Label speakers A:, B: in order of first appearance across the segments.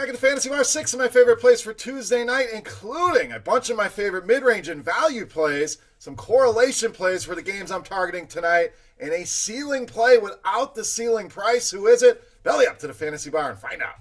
A: Back at the Fantasy Bar, 6 of my favorite plays for Tuesday night, including a bunch of my favorite mid-range and value plays, some correlation plays for the games I'm targeting tonight, and a ceiling play without the ceiling price. Who is it? Belly up to the Fantasy Bar and find out.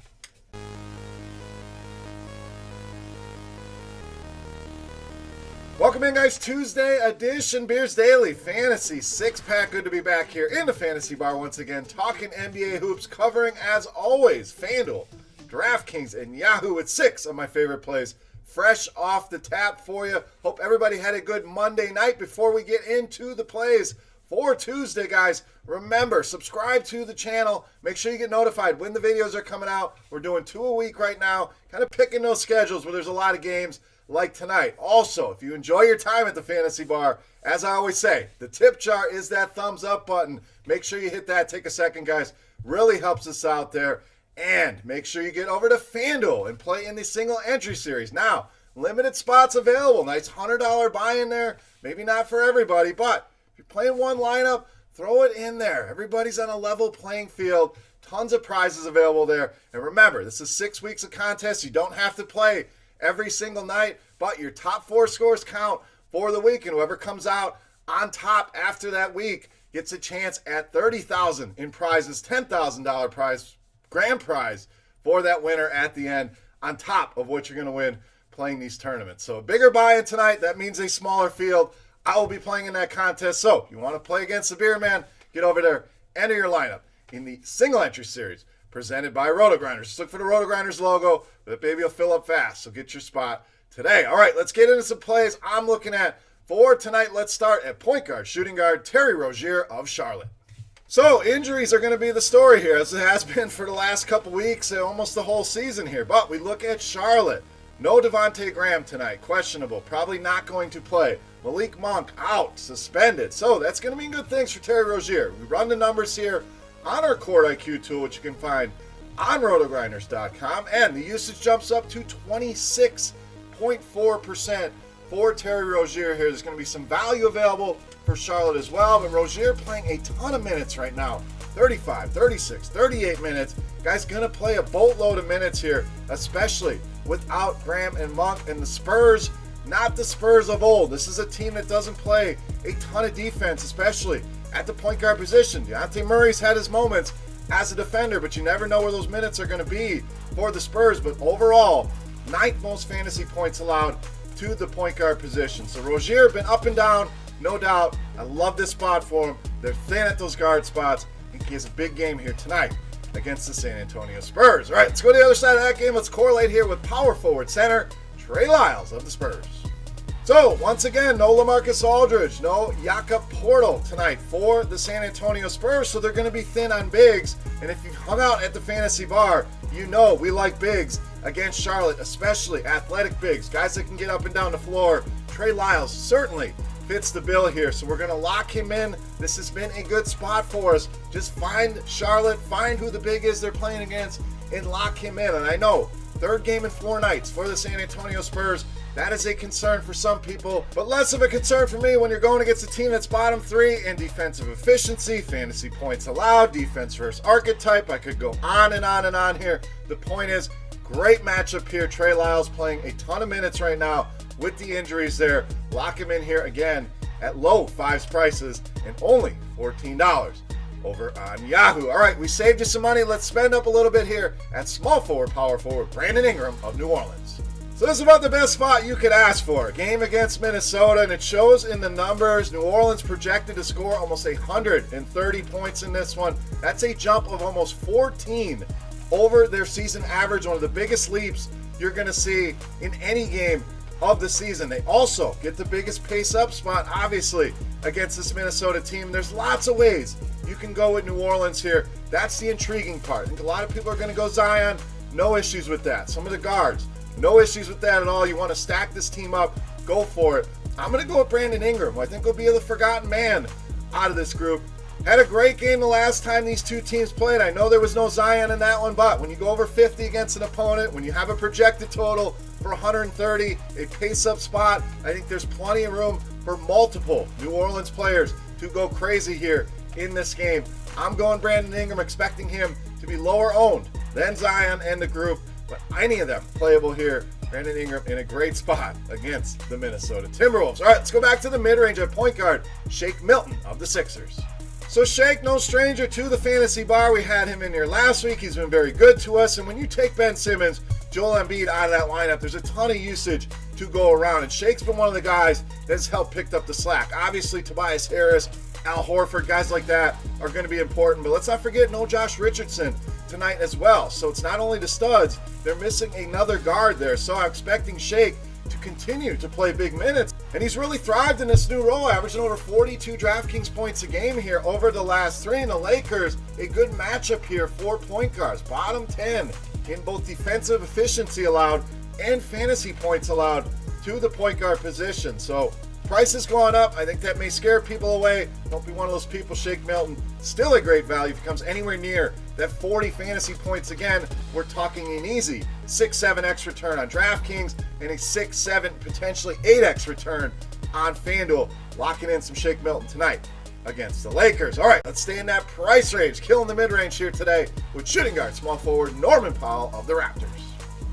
A: Welcome in, guys. Tuesday edition, Beers Daily Fantasy 6-pack. Good to be back here in the Fantasy Bar once again, talking NBA hoops, covering, as always, FanDuel, Draftkings, and Yahoo with 6 of my favorite plays fresh off the tap for you. Hope everybody had a good Monday night. Before we get into the plays for Tuesday, guys, remember, subscribe to the channel. Make sure you get notified when the videos are coming out. We're doing 2 a week right now, kind of picking those schedules where there's a lot of games like tonight. Also, if you enjoy your time at the Fantasy Bar, as I always say, the tip jar is that thumbs up button. Make sure you hit that. Take a second, guys. Really helps us out there. And make sure you get over to FanDuel and play in the single entry series. Now, limited spots available. Nice $100 buy-in there. Maybe not for everybody, but if you're playing one lineup, throw it in there. Everybody's on a level playing field. Tons of prizes available there. And remember, this is 6 weeks of contests. You don't have to play every single night, but your top 4 scores count for the week, and whoever comes out on top after that week gets a chance at $30,000 in prizes, $10,000 prize, grand prize for that winner at the end, on top of what you're going to win playing these tournaments. So a bigger buy-in tonight, that means a smaller field. I will be playing in that contest, so if you want to play against the Beer Man, get over there, enter your lineup in the single entry series presented by Rotogrinders. Just look for the Rotogrinders logo. That baby will fill up fast, so get your spot today. All right, let's get into some plays I'm looking at for tonight. Let's start at point guard, shooting guard, Terry Rozier of Charlotte. So injuries are going to be the story here, as it has been for the last couple weeks and almost the whole season here. But we look at Charlotte. No Devontae Graham tonight, questionable, probably not going to play. Malik Monk out, suspended. So that's going to mean good things for Terry Rozier. We run the numbers here on our Court IQ tool, which you can find on Rotogrinders.com, and the usage jumps up to 26.4% for Terry Rozier here. There's going to be some value available for Charlotte as well, but Rozier playing a ton of minutes right now, 35, 36, 38 minutes. Guy's going to play a boatload of minutes here, especially without Graham and Monk, and the Spurs, not the Spurs of old. This is a team that doesn't play a ton of defense, especially at the point guard position. Dejounte Murray's had his moments as a defender, but you never know where those minutes are going to be for the Spurs. But overall, 9th most fantasy points allowed to the point guard position. So Rozier been up and down, no doubt. I love this spot for him. They're thin at those guard spots. I think he has a big game here tonight against the San Antonio Spurs. All right, let's go to the other side of that game. Let's correlate here with power forward center Trey Lyles of the Spurs. So, once again, no LaMarcus Aldridge, no Jakob Poeltl tonight for the San Antonio Spurs, so they're going to be thin on bigs. And if you've hung out at the Fantasy Bar, you know we like bigs against Charlotte, especially athletic bigs, guys that can get up and down the floor. Trey Lyles certainly fits the bill here, so we're going to lock him in. This has been a good spot for us. Just find Charlotte, find who the big is they're playing against, and lock him in. And I know, 3rd game in 4 nights for the San Antonio Spurs. That is a concern for some people, but less of a concern for me when you're going against a team that's bottom 3 in defensive efficiency, fantasy points allowed, defense versus archetype. I could go on and on and on here. The point is, great matchup here. Trey Lyles playing a ton of minutes right now with the injuries there. Lock him in here again at low 5s prices and only $14 over on Yahoo. All right, we saved you some money. Let's spend up a little bit here at small forward, power forward, Brandon Ingram of New Orleans. So this is about the best spot you could ask for. A game against Minnesota, and it shows in the numbers. New Orleans projected to score almost 130 points in this one. That's a jump of almost 14 over their season average, one of the biggest leaps you're going to see in any game of the season. They also get the biggest pace up spot, obviously, against this Minnesota team. There's lots of ways you can go with New Orleans here. That's the intriguing part. I think a lot of people are going to go Zion. No issues with that. Some of the guards, no issues with that at all. You want to stack this team up, go for it. I'm going to go with Brandon Ingram, who I think will be the forgotten man out of this group. Had a great game the last time these two teams played. I know there was no Zion in that one, but when you go over 50 against an opponent, when you have a projected total for 130, a pace-up spot, I think there's plenty of room for multiple New Orleans players to go crazy here in this game. I'm going Brandon Ingram, expecting him to be lower owned than Zion and the group. but any of them playable here. Brandon Ingram in a great spot against the Minnesota Timberwolves. All right, let's go back to the mid-range at point guard, Shake Milton of the Sixers. So Shake, no stranger to the fantasy bar. We had him in here last week. He's been very good to us. And when you take Ben Simmons, Joel Embiid out of that lineup, there's a ton of usage to go around. And Shake's been one of the guys that's helped pick up the slack. Obviously, Tobias Harris, Al Horford, guys like that are going to be important. But let's not forget no Josh Richardson tonight as well. So it's not only the studs, they're missing another guard there. So I'm expecting Shake to continue to play big minutes. And he's really thrived in this new role, averaging over 42 Draftkings points a game here over the last 3. And the Lakers, a good matchup here for point guards. Bottom 10 in both defensive efficiency allowed and fantasy points allowed to the point guard position. So price is going up. I think that may scare people away. Don't be one of those people. Shake Milton, still a great value. If he comes anywhere near that 40 fantasy points again, we're talking an easy 6-7x return on Draftkings and a 6-7, potentially 8x return on FanDuel. Locking in some Shake Milton tonight against the Lakers. All right, let's stay in that price range. Killing the mid-range here today with shooting guard, small forward Norman Powell of the Raptors.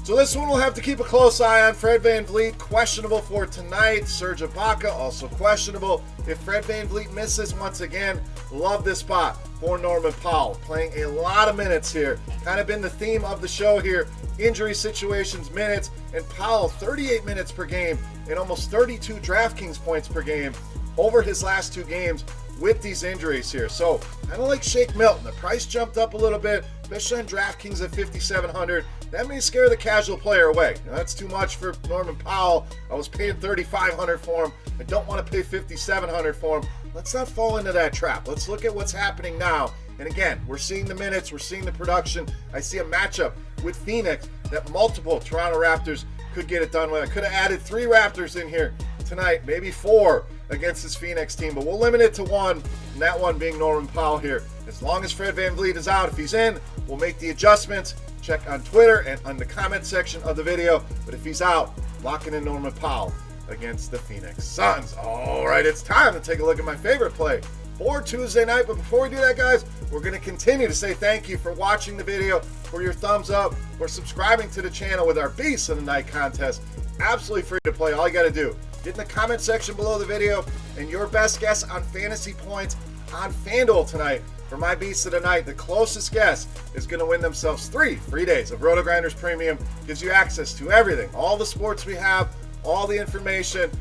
A: So this one we'll have to keep a close eye on. Fred VanVleet, questionable for tonight. Serge Ibaka, also questionable. If Fred VanVleet misses once again, love this spot for Norman Powell. Playing a lot of minutes here. Kind of been the theme of the show here. Injury situations, minutes, and Powell 38 minutes per game and almost 32 Draftkings points per game over his last 2 games with these injuries here. So kind of like Shake Milton. The price jumped up a little bit, especially on Draftkings at 5,700. That may scare the casual player away. Now, that's too much for Norman Powell. I was paying 3,500 for him. I don't want to pay 5,700 for him. Let's not fall into that trap. Let's look at what's happening now. And again, we're seeing the minutes, we're seeing the production. I see a matchup with Phoenix that multiple Toronto Raptors could get it done with. I could have added 3 Raptors in here tonight, maybe 4 against this Phoenix team, but we'll limit it to 1, and that one being Norman Powell here. As long as Fred VanVleet is out, if he's in, we'll make the adjustments. Check on Twitter and on the comment section of the video. But if he's out, locking in Norman Powell against the Phoenix Suns. All right, it's time to take a look at my favorite play for Tuesday night. But before we do that, guys, we're going to continue to say thank you for watching the video, for your thumbs up, for subscribing to the channel with our Beast of the Night contest. Absolutely free to play. All you got to do, get in the comment section below the video and your best guess on fantasy points on FanDuel tonight. For my Beast of the Night, the closest guess is going to win themselves 3 free days of Rotogrinders Premium. Gives you access to everything, all the sports we have, all the information.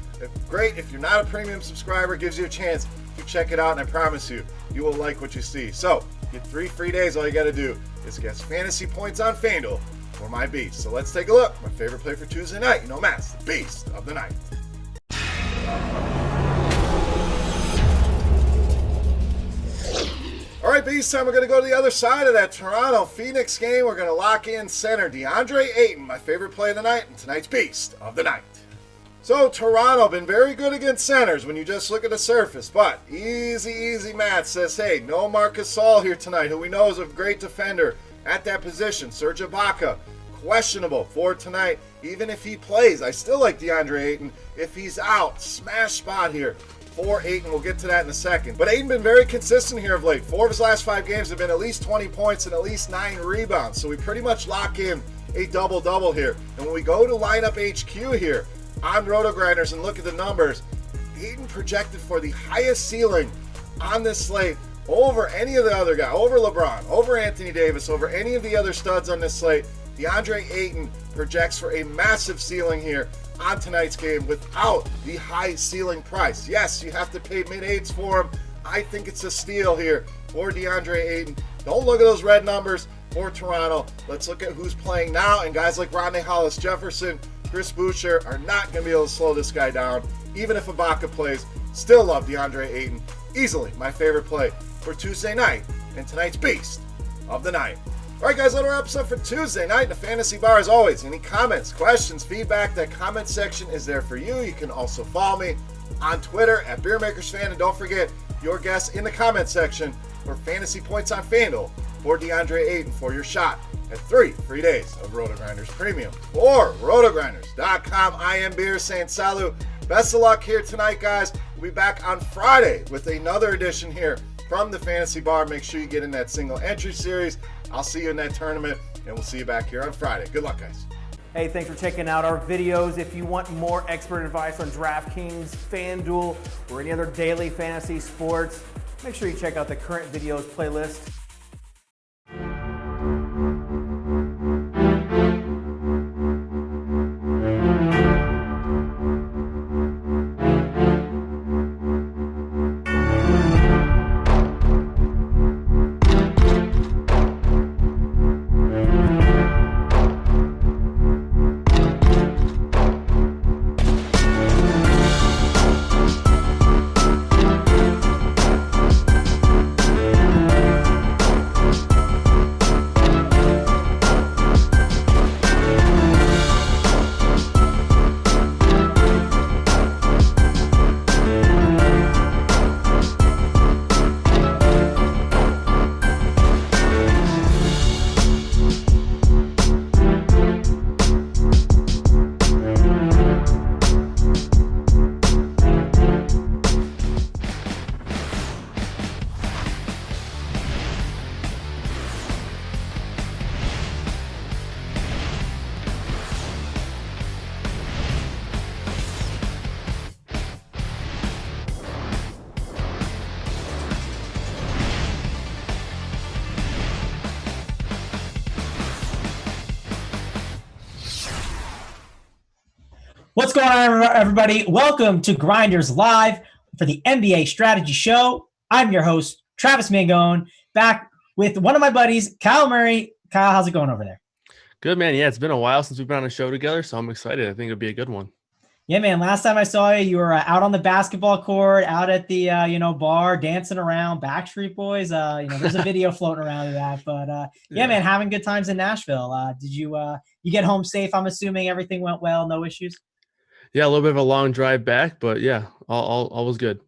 A: Great if you're not a premium subscriber, gives you a chance to check it out, and I promise you, you will like what you see. So, get 3 free days. All you got to do is guess fantasy points on FanDuel for my Beast. So let's take a look. My favorite play for Tuesday night. You know, Matt's the Beast of the Night. All right, Beast time. We're going to go to the other side of that Toronto-Phoenix game. We're going to lock in center DeAndre Ayton, my favorite play of the night, and tonight's Beast of the Night. So Toronto been very good against centers when you just look at the surface, but easy Matt says, hey, no Marcus Gasol here tonight, who we know is a great defender at that position. Serge Ibaka, questionable for tonight. Even if he plays, I still like DeAndre Ayton. If he's out, smash spot here for Ayton. We'll get to that in a second. But Ayton been very consistent here of late. 4 of his last 5 games have been at least 20 points and at least 9 rebounds. So we pretty much lock in a double-double here. And when we go to lineup HQ here on Rotogrinders and look at the numbers, Ayton projected for the highest ceiling on this slate over any of the other guys, over LeBron, over Anthony Davis, over any of the other studs on this slate. DeAndre Ayton projects for a massive ceiling here on tonight's game without the high ceiling price. Yes, you have to pay mid-8s for him. I think it's a steal here for DeAndre Ayton. Don't look at those red numbers for Toronto. Let's look at who's playing now, and guys like Rodney Hollis-Jefferson, Chris Boucher are not going to be able to slow this guy down. Even if Ibaka plays, still love DeAndre Ayton. Easily my favorite play for Tuesday night and tonight's Beast of the Night. All right, guys, that wraps up for Tuesday night in the Fantasy Bar. As always, any comments, questions, feedback, that comment section is there for you. You can also follow me on Twitter at BeerMakersFan, and don't forget your guess in the comment section for fantasy points on FanDuel for DeAndre Ayton for your shot at 3 free days of Rotogrinders Premium. For Rotogrinders.com, I am Beer saying salut. Best of luck here tonight, guys. We'll be back on Friday with another edition here from the Fantasy Bar. Make sure you get in that single entry series. I'll see you in that tournament. and we'll see you back here on Friday. Good luck, guys.
B: Hey, thanks for checking out our videos. If you want more expert advice on Draftkings, FanDuel, or any other daily fantasy sports, make sure you check out the current videos playlist.
C: What's going on, everybody? Welcome to Grinderslive for the NBA Strategy Show. I'm your host, Travis Mangone, back with one of my buddies, Kyle Murray. Kyle, how's it going over there?
D: Good, man. Yeah, it's been a while since we've been on a show together, so I'm excited. I think it'll be a good one.
C: Yeah, man. Last time I saw you, you were out on the basketball court, out at the bar, dancing around, Backstreet Boys. There's a video floating around of that. But yeah, man, having good times in Nashville. Did you get home safe? I'm assuming everything went well, no issues.
D: Yeah, a little bit of a long drive back, but yeah, all was good.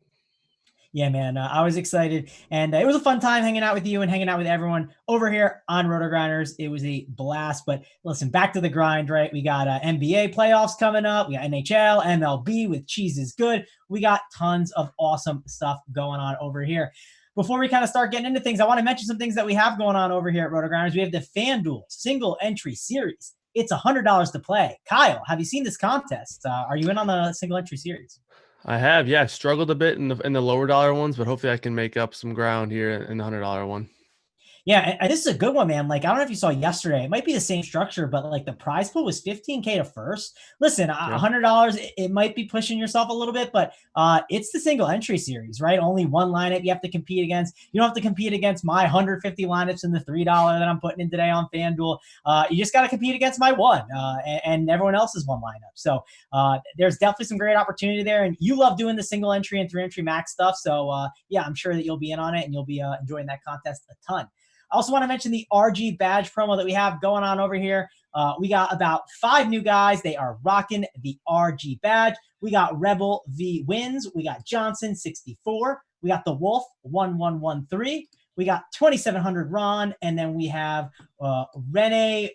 C: Yeah, man, I was excited, and it was a fun time hanging out with you and hanging out with everyone over here on Rotogrinders. It was a blast, but listen, back to the grind, right? We got NBA playoffs coming up. We got NHL, MLB with Cheese is Good. We got tons of awesome stuff going on over here. Before we kind of start getting into things, I want to mention some things that we have going on over here at Rotogrinders. We have the FanDuel single entry series. It's $100 to play. Kyle, have you seen this contest? Are you in on the single entry series?
D: I have, yeah. Struggled a bit in the lower dollar ones, but hopefully I can make up some ground here in the $100 one.
C: Yeah, and this is a good one, man. Like, I don't know if you saw yesterday. It might be the same structure, but like the prize pool was $15K to first. Listen, $100, it might be pushing yourself a little bit, but it's the single entry series, right? Only one lineup you have to compete against. You don't have to compete against my 150 lineups in the $3 that I'm putting in today on FanDuel. You just got to compete against my one and everyone else's one lineup. So there's definitely some great opportunity there. And you love doing the single entry and 3-entry max stuff. So yeah, I'm sure that you'll be in on it and you'll be enjoying that contest a ton. I also want to mention the RG badge promo that we have going on over here. We got about 5 new guys. They are rocking the RG badge. We got Rebel V Wins. We got Johnson 64. We got the Wolf 1113. We got 2700 Ron. And then we have Rene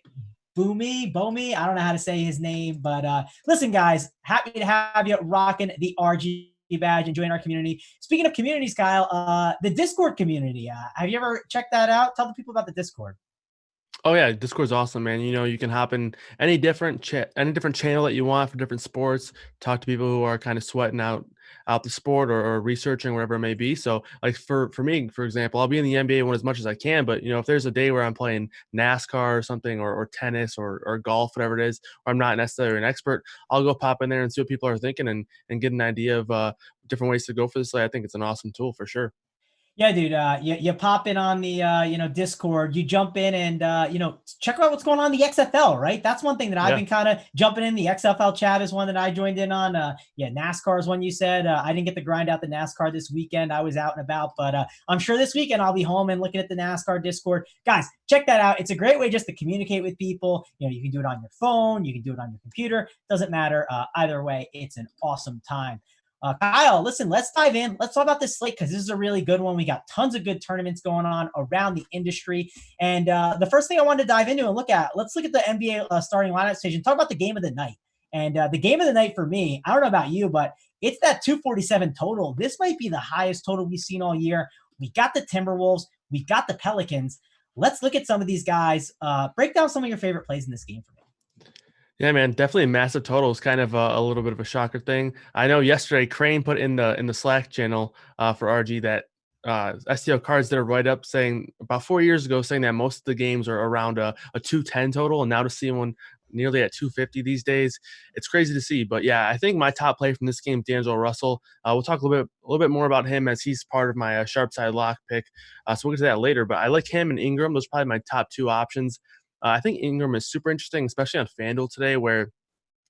C: Bomi. I don't know how to say his name. But listen, guys, happy to have you rocking the RG badge and join our community. Speaking of communities, Kyle, the Discord community, have you ever checked that out? Tell the people about the Discord.
D: Oh yeah, Discord's awesome, man. You can hop in any different channel that you want for different sports, talk to people who are kind of sweating out the sport or researching whatever it may be. So like for me, for example, I'll be in the NBA one as much as I can, but if there's a day where I'm playing NASCAR or something or tennis or golf, whatever it is, or I'm not necessarily an expert, I'll go pop in there and see what people are thinking and get an idea of different ways to go for this. I think it's an awesome tool for sure.
C: Yeah, dude. You pop in on the Discord. You jump in and check out what's going on in the XFL. Right, that's one thing that I've been kind of jumping in. The XFL chat is one that I joined in on. NASCAR is one you said. I didn't get to grind out the NASCAR this weekend. I was out and about, but I'm sure this weekend I'll be home and looking at the NASCAR Discord. Guys, check that out. It's a great way just to communicate with people. You can do it on your phone. You can do it on your computer. Doesn't matter. Either way, it's an awesome time. Kyle, listen, let's dive in. Let's talk about this slate because this is a really good one. We got tons of good tournaments going on around the industry. And the first thing I wanted to dive into and let's look at the NBA starting lineup stage and talk about the game of the night. And the game of the night for me, I don't know about you, but it's that 247 total. This might be the highest total we've seen all year. We got the Timberwolves. We got the Pelicans. let's look at some of these guys. Break down some of your favorite plays in this game for me.
D: Yeah, man, definitely massive total is kind of a little bit of a shocker thing. I know yesterday Crane put in the Slack channel for RG that STL cards did a write up saying about 4 years ago saying that most of the games are around a 210 total, and now to see one nearly at 250 these days, it's crazy to see. But yeah, I think my top play from this game, D'Angelo Russell. We'll talk a little bit more about him as he's part of my sharp side lock pick. So we'll get to that later. But I like him and Ingram. Those are probably my top two options. I think Ingram is super interesting, especially on FanDuel today, where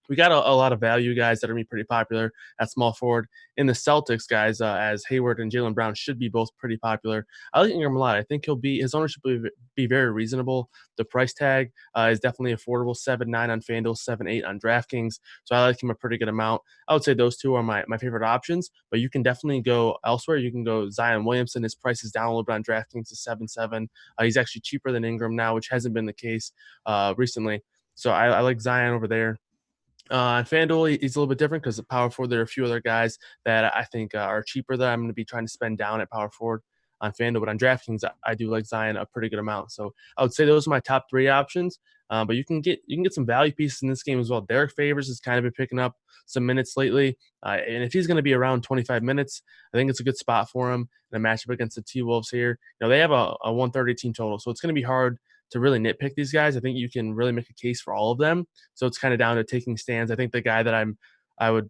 D: we got a lot of value guys that are going to be pretty popular at small forward. In the Celtics, guys, as Hayward and Jaylen Brown should be both pretty popular. I like Ingram a lot. I think his ownership will be very reasonable. The price tag is definitely affordable, 7.9 on FanDuel, 7.8 on Draftkings. So I like him a pretty good amount. I would say those two are my favorite options, but you can definitely go elsewhere. You can go Zion Williamson. His price is down a little bit on Draftkings to 7.7. He's actually cheaper than Ingram now, which hasn't been the case recently. So I like Zion over there. On FanDuel, he's a little bit different because at power forward, there are a few other guys that I think are cheaper that I'm going to be trying to spend down at power forward on FanDuel. But on DraftKings, I do like Zion a pretty good amount. So I would say those are my top three options. But you can get some value pieces in this game as well. Derek Favors has kind of been picking up some minutes lately. And if he's going to be around 25 minutes, I think it's a good spot for him in a matchup against the T-Wolves here. They have a 130 team total, so it's going to be hard to really nitpick these guys. I think you can really make a case for all of them. So it's kind of down to taking stands. I think the guy that I would,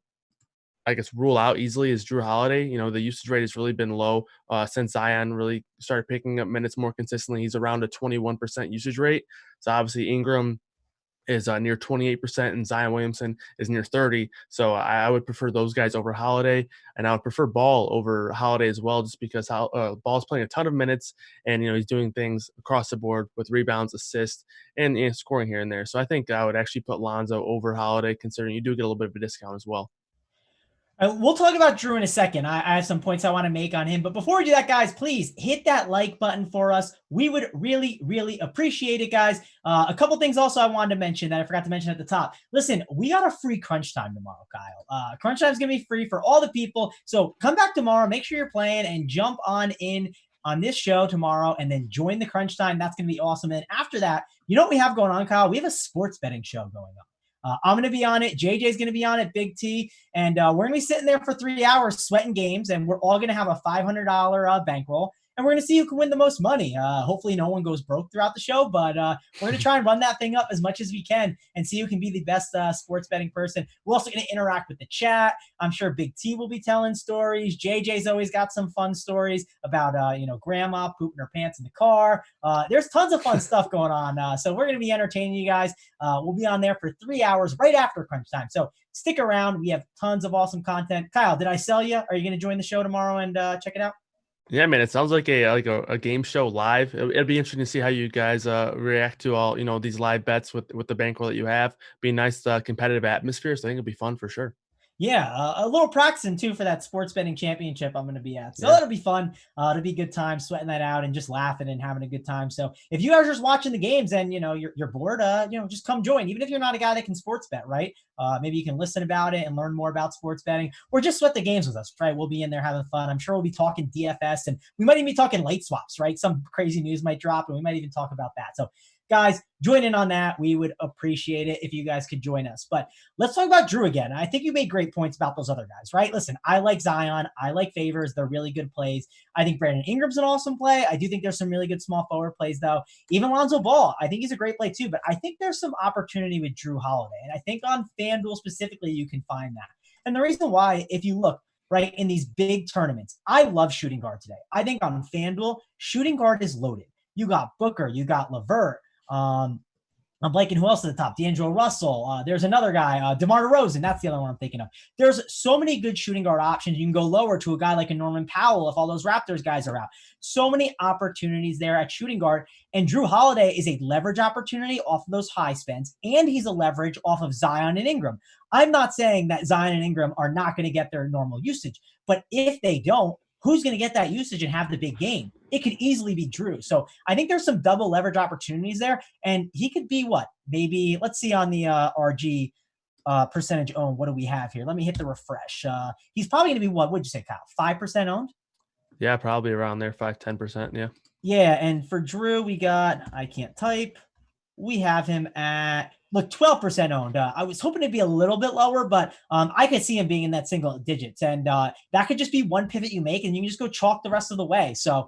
D: I guess, rule out easily is Drew Holiday. The usage rate has really been low since Zion really started picking up minutes more consistently. He's around a 21% usage rate. So obviously Ingram is near 28%, and Zion Williamson is near 30%. So I would prefer those guys over Holiday, and I would prefer Ball over Holiday as well, just because Ball's playing a ton of minutes, and he's doing things across the board with rebounds, assists, and scoring here and there. So I think I would actually put Lonzo over Holiday, considering you do get a little bit of a discount as well.
C: We'll talk about Drew in a second. I have some points I want to make on him. But before we do that, guys, please hit that like button for us. We would really, really appreciate it, guys. A couple things also I wanted to mention that I forgot to mention at the top. Listen, we got a free Crunch Time tomorrow, Kyle. Crunch Time is going to be free for all the people. So come back tomorrow. Make sure you're playing and jump on in on this show tomorrow and then join the Crunch Time. That's going to be awesome. And after that, you know what we have going on, Kyle? We have a sports betting show going on. I'm going to be on it. JJ's going to be on it, Big T. And we're going to be sitting there for 3 hours sweating games. And we're all going to have a $500 bankroll. And we're going to see who can win the most money. Hopefully no one goes broke throughout the show. But we're going to try and run that thing up as much as we can and see who can be the best sports betting person. We're also going to interact with the chat. I'm sure Big T will be telling stories. JJ's always got some fun stories about, grandma pooping her pants in the car. There's tons of fun stuff going on. So we're going to be entertaining you guys. We'll be on there for 3 hours right after Crunch Time. So stick around. We have tons of awesome content. Kyle, did I sell you? Are you going to join the show tomorrow and check it out?
D: Yeah, man, it sounds like a game show live. It'd be interesting to see how you guys react to all these live bets with the bankroll that you have. Be a nice competitive atmosphere, so I think it'll be fun for sure.
C: Yeah, a little practicing too for that sports betting championship I'm going to be at. So that'll be fun. It'll be a good time sweating that out and just laughing and having a good time. So if you guys are just watching the games and you're bored, just come join. Even if you're not a guy that can sports bet, right? Maybe you can listen about it and learn more about sports betting, or just sweat the games with us, right? We'll be in there having fun. I'm sure we'll be talking DFS, and we might even be talking late swaps, right? Some crazy news might drop, and we might even talk about that. So guys, join in on that. We would appreciate it if you guys could join us. But let's talk about Drew again. I think you made great points about those other guys, right? Listen, I like Zion. I like Favors. They're really good plays. I think Brandon Ingram's an awesome play. I do think there's some really good small forward plays, though. Even Lonzo Ball, I think he's a great play, too. But I think there's some opportunity with Drew Holiday. And I think on FanDuel specifically, you can find that. And the reason why, if you look, right, in these big tournaments, I love shooting guard today. I think on FanDuel, shooting guard is loaded. You got Booker. You got LeVert. I'm blanking who else at the top. D'Angelo Russell. There's another guy, DeMar DeRozan. That's the other one I'm thinking of. There's so many good shooting guard options. You can go lower to a guy like a Norman Powell if all those Raptors guys are out. So many opportunities there at shooting guard. And Drew Holiday is a leverage opportunity off of those high spends, and he's a leverage off of Zion and Ingram. I'm not saying that Zion and Ingram are not going to get their normal usage, but if they don't, who's going to get that usage and have the big game? It could easily be Drew. So I think there's some double leverage opportunities there. And he could be what? Maybe, let's see on the RG percentage owned. What do we have here? Let me hit the refresh. He's probably going to be what would you say, Kyle? 5% owned?
D: Yeah, probably around there, 5-10%. Yeah.
C: Yeah, and for Drew, I can't type. We have him at, look, 12% owned. I was hoping to be a little bit lower, but I could see him being in that single digits. And that could just be one pivot you make, and you can just go chalk the rest of the way. So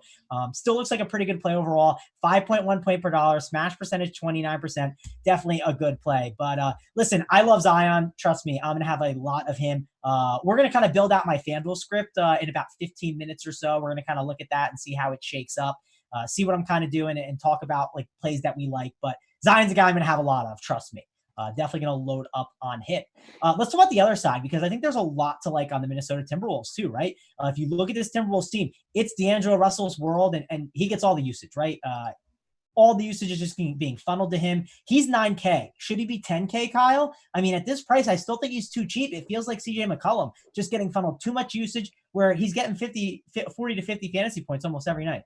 C: still looks like a pretty good play overall. 5.1 point per dollar, smash percentage 29%. Definitely a good play. But listen, I love Zion. Trust me, I'm going to have a lot of him. We're going to kind of build out my FanDuel script in about 15 minutes or so. We're going to kind of look at that and see how it shakes up. See what I'm kind of doing and talk about like plays that we like. But Zion's a guy I'm going to have a lot of, trust me. Definitely going to load up on him. Let's talk about the other side, because I think there's a lot to like on the Minnesota Timberwolves too, right? If you look at this Timberwolves team, it's D'Angelo Russell's world, and he gets all the usage, right? All the usage is just being funneled to him. He's 9K. Should he be 10K, Kyle? I mean, at this price, I still think he's too cheap. It feels like CJ McCollum just getting funneled too much usage, where he's getting 40 to 50 fantasy points almost every night.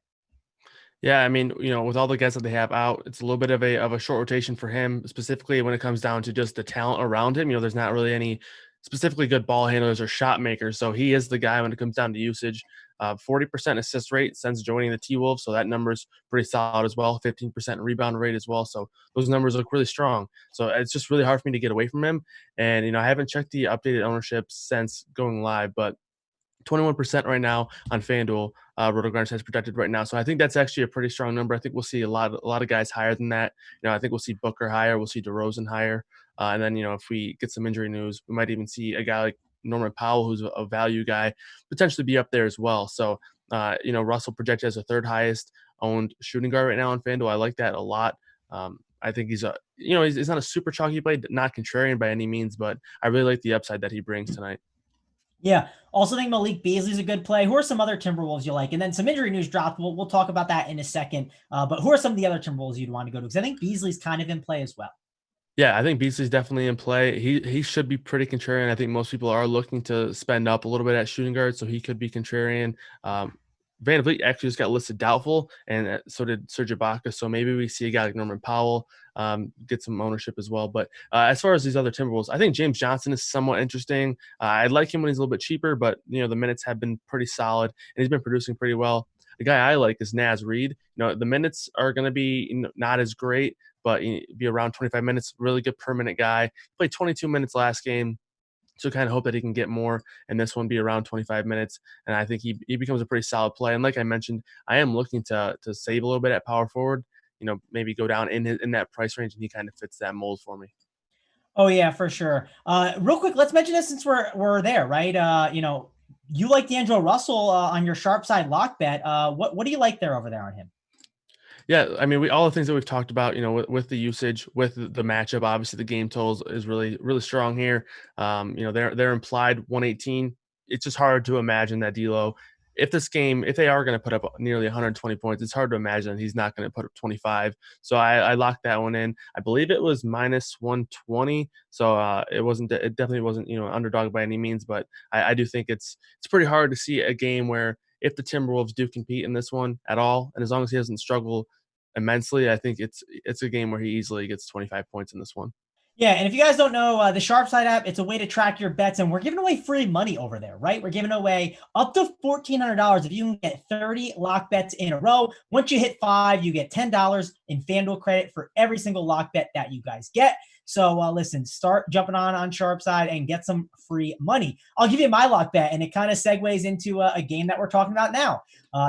D: Yeah, I mean, with all the guys that they have out, it's a little bit of a short rotation for him, specifically when it comes down to just the talent around him. There's not really any specifically good ball handlers or shot makers. So he is the guy when it comes down to usage. 40% assist rate since joining the T-Wolves, so that number's pretty solid as well. 15% rebound rate as well. So those numbers look really strong. So it's just really hard for me to get away from him. And, I haven't checked the updated ownership since going live, but 21% right now on FanDuel. Rotogrinders has projected right now, so I think that's actually a pretty strong number. I think we'll see a lot of guys higher than that. I think we'll see Booker higher, we'll see DeRozan higher, and then if we get some injury news, we might even see a guy like Norman Powell, who's a value guy, potentially be up there as well. So Russell projected as a third highest owned shooting guard right now on FanDuel. I like that a lot. I think he's he's not a super chalky play, not contrarian by any means, but I really like the upside that he brings tonight.
C: Yeah. Also think Malik Beasley's a good play. Who are some other Timberwolves you like? And then some injury news dropped. We'll talk about that in a second. But who are some of the other Timberwolves you'd want to go to? Because I think Beasley's kind of in play as well.
D: Yeah, I think Beasley's definitely in play. He should be pretty contrarian. I think most people are looking to spend up a little bit at shooting guard, so he could be contrarian. VanVleet actually just got listed doubtful, and so did Serge Ibaka. So maybe we see a guy like Norman Powell get some ownership as well. But as far as these other Timberwolves, I think James Johnson is somewhat interesting. I like him when he's a little bit cheaper, but the minutes have been pretty solid, and he's been producing pretty well. The guy I like is Naz Reid. The minutes are going to be not as great, but be around 25 minutes. Really good permanent guy. He played 22 minutes last game. So kind of hope that he can get more, and this one be around 25 minutes. And I think he becomes a pretty solid play. And like I mentioned, I am looking to save a little bit at power forward, maybe go down in that price range, and he kind of fits that mold for me.
C: Oh yeah, for sure. Real quick, let's mention this since we're there, right? You like D'Angelo Russell on your sharp side lock bet. What do you like there over there on him?
D: Yeah, I mean, all the things that we've talked about, with the usage, with the matchup, obviously the game totals is really, really strong here. They're implied 118. It's just hard to imagine that D'Lo, if they are going to put up nearly 120 points, it's hard to imagine that he's not going to put up 25. So I locked that one in. I believe it was minus 120. So it definitely wasn't, underdog by any means, but I do think it's pretty hard to see a game where if the Timberwolves do compete in this one at all, and as long as he doesn't struggle immensely, I think it's a game where he easily gets 25 points in this one.
C: Yeah, and if you guys don't know, the Sharpside app, it's a way to track your bets, and we're giving away free money over there, right? We're giving away up to $1,400 if you can get 30 lock bets in a row. Once you hit 5, you get $10 in FanDuel credit for every single lock bet that you guys get. So listen, start jumping on Sharpside and get some free money. I'll give you my lock bet, and it kind of segues into a game that we're talking about now.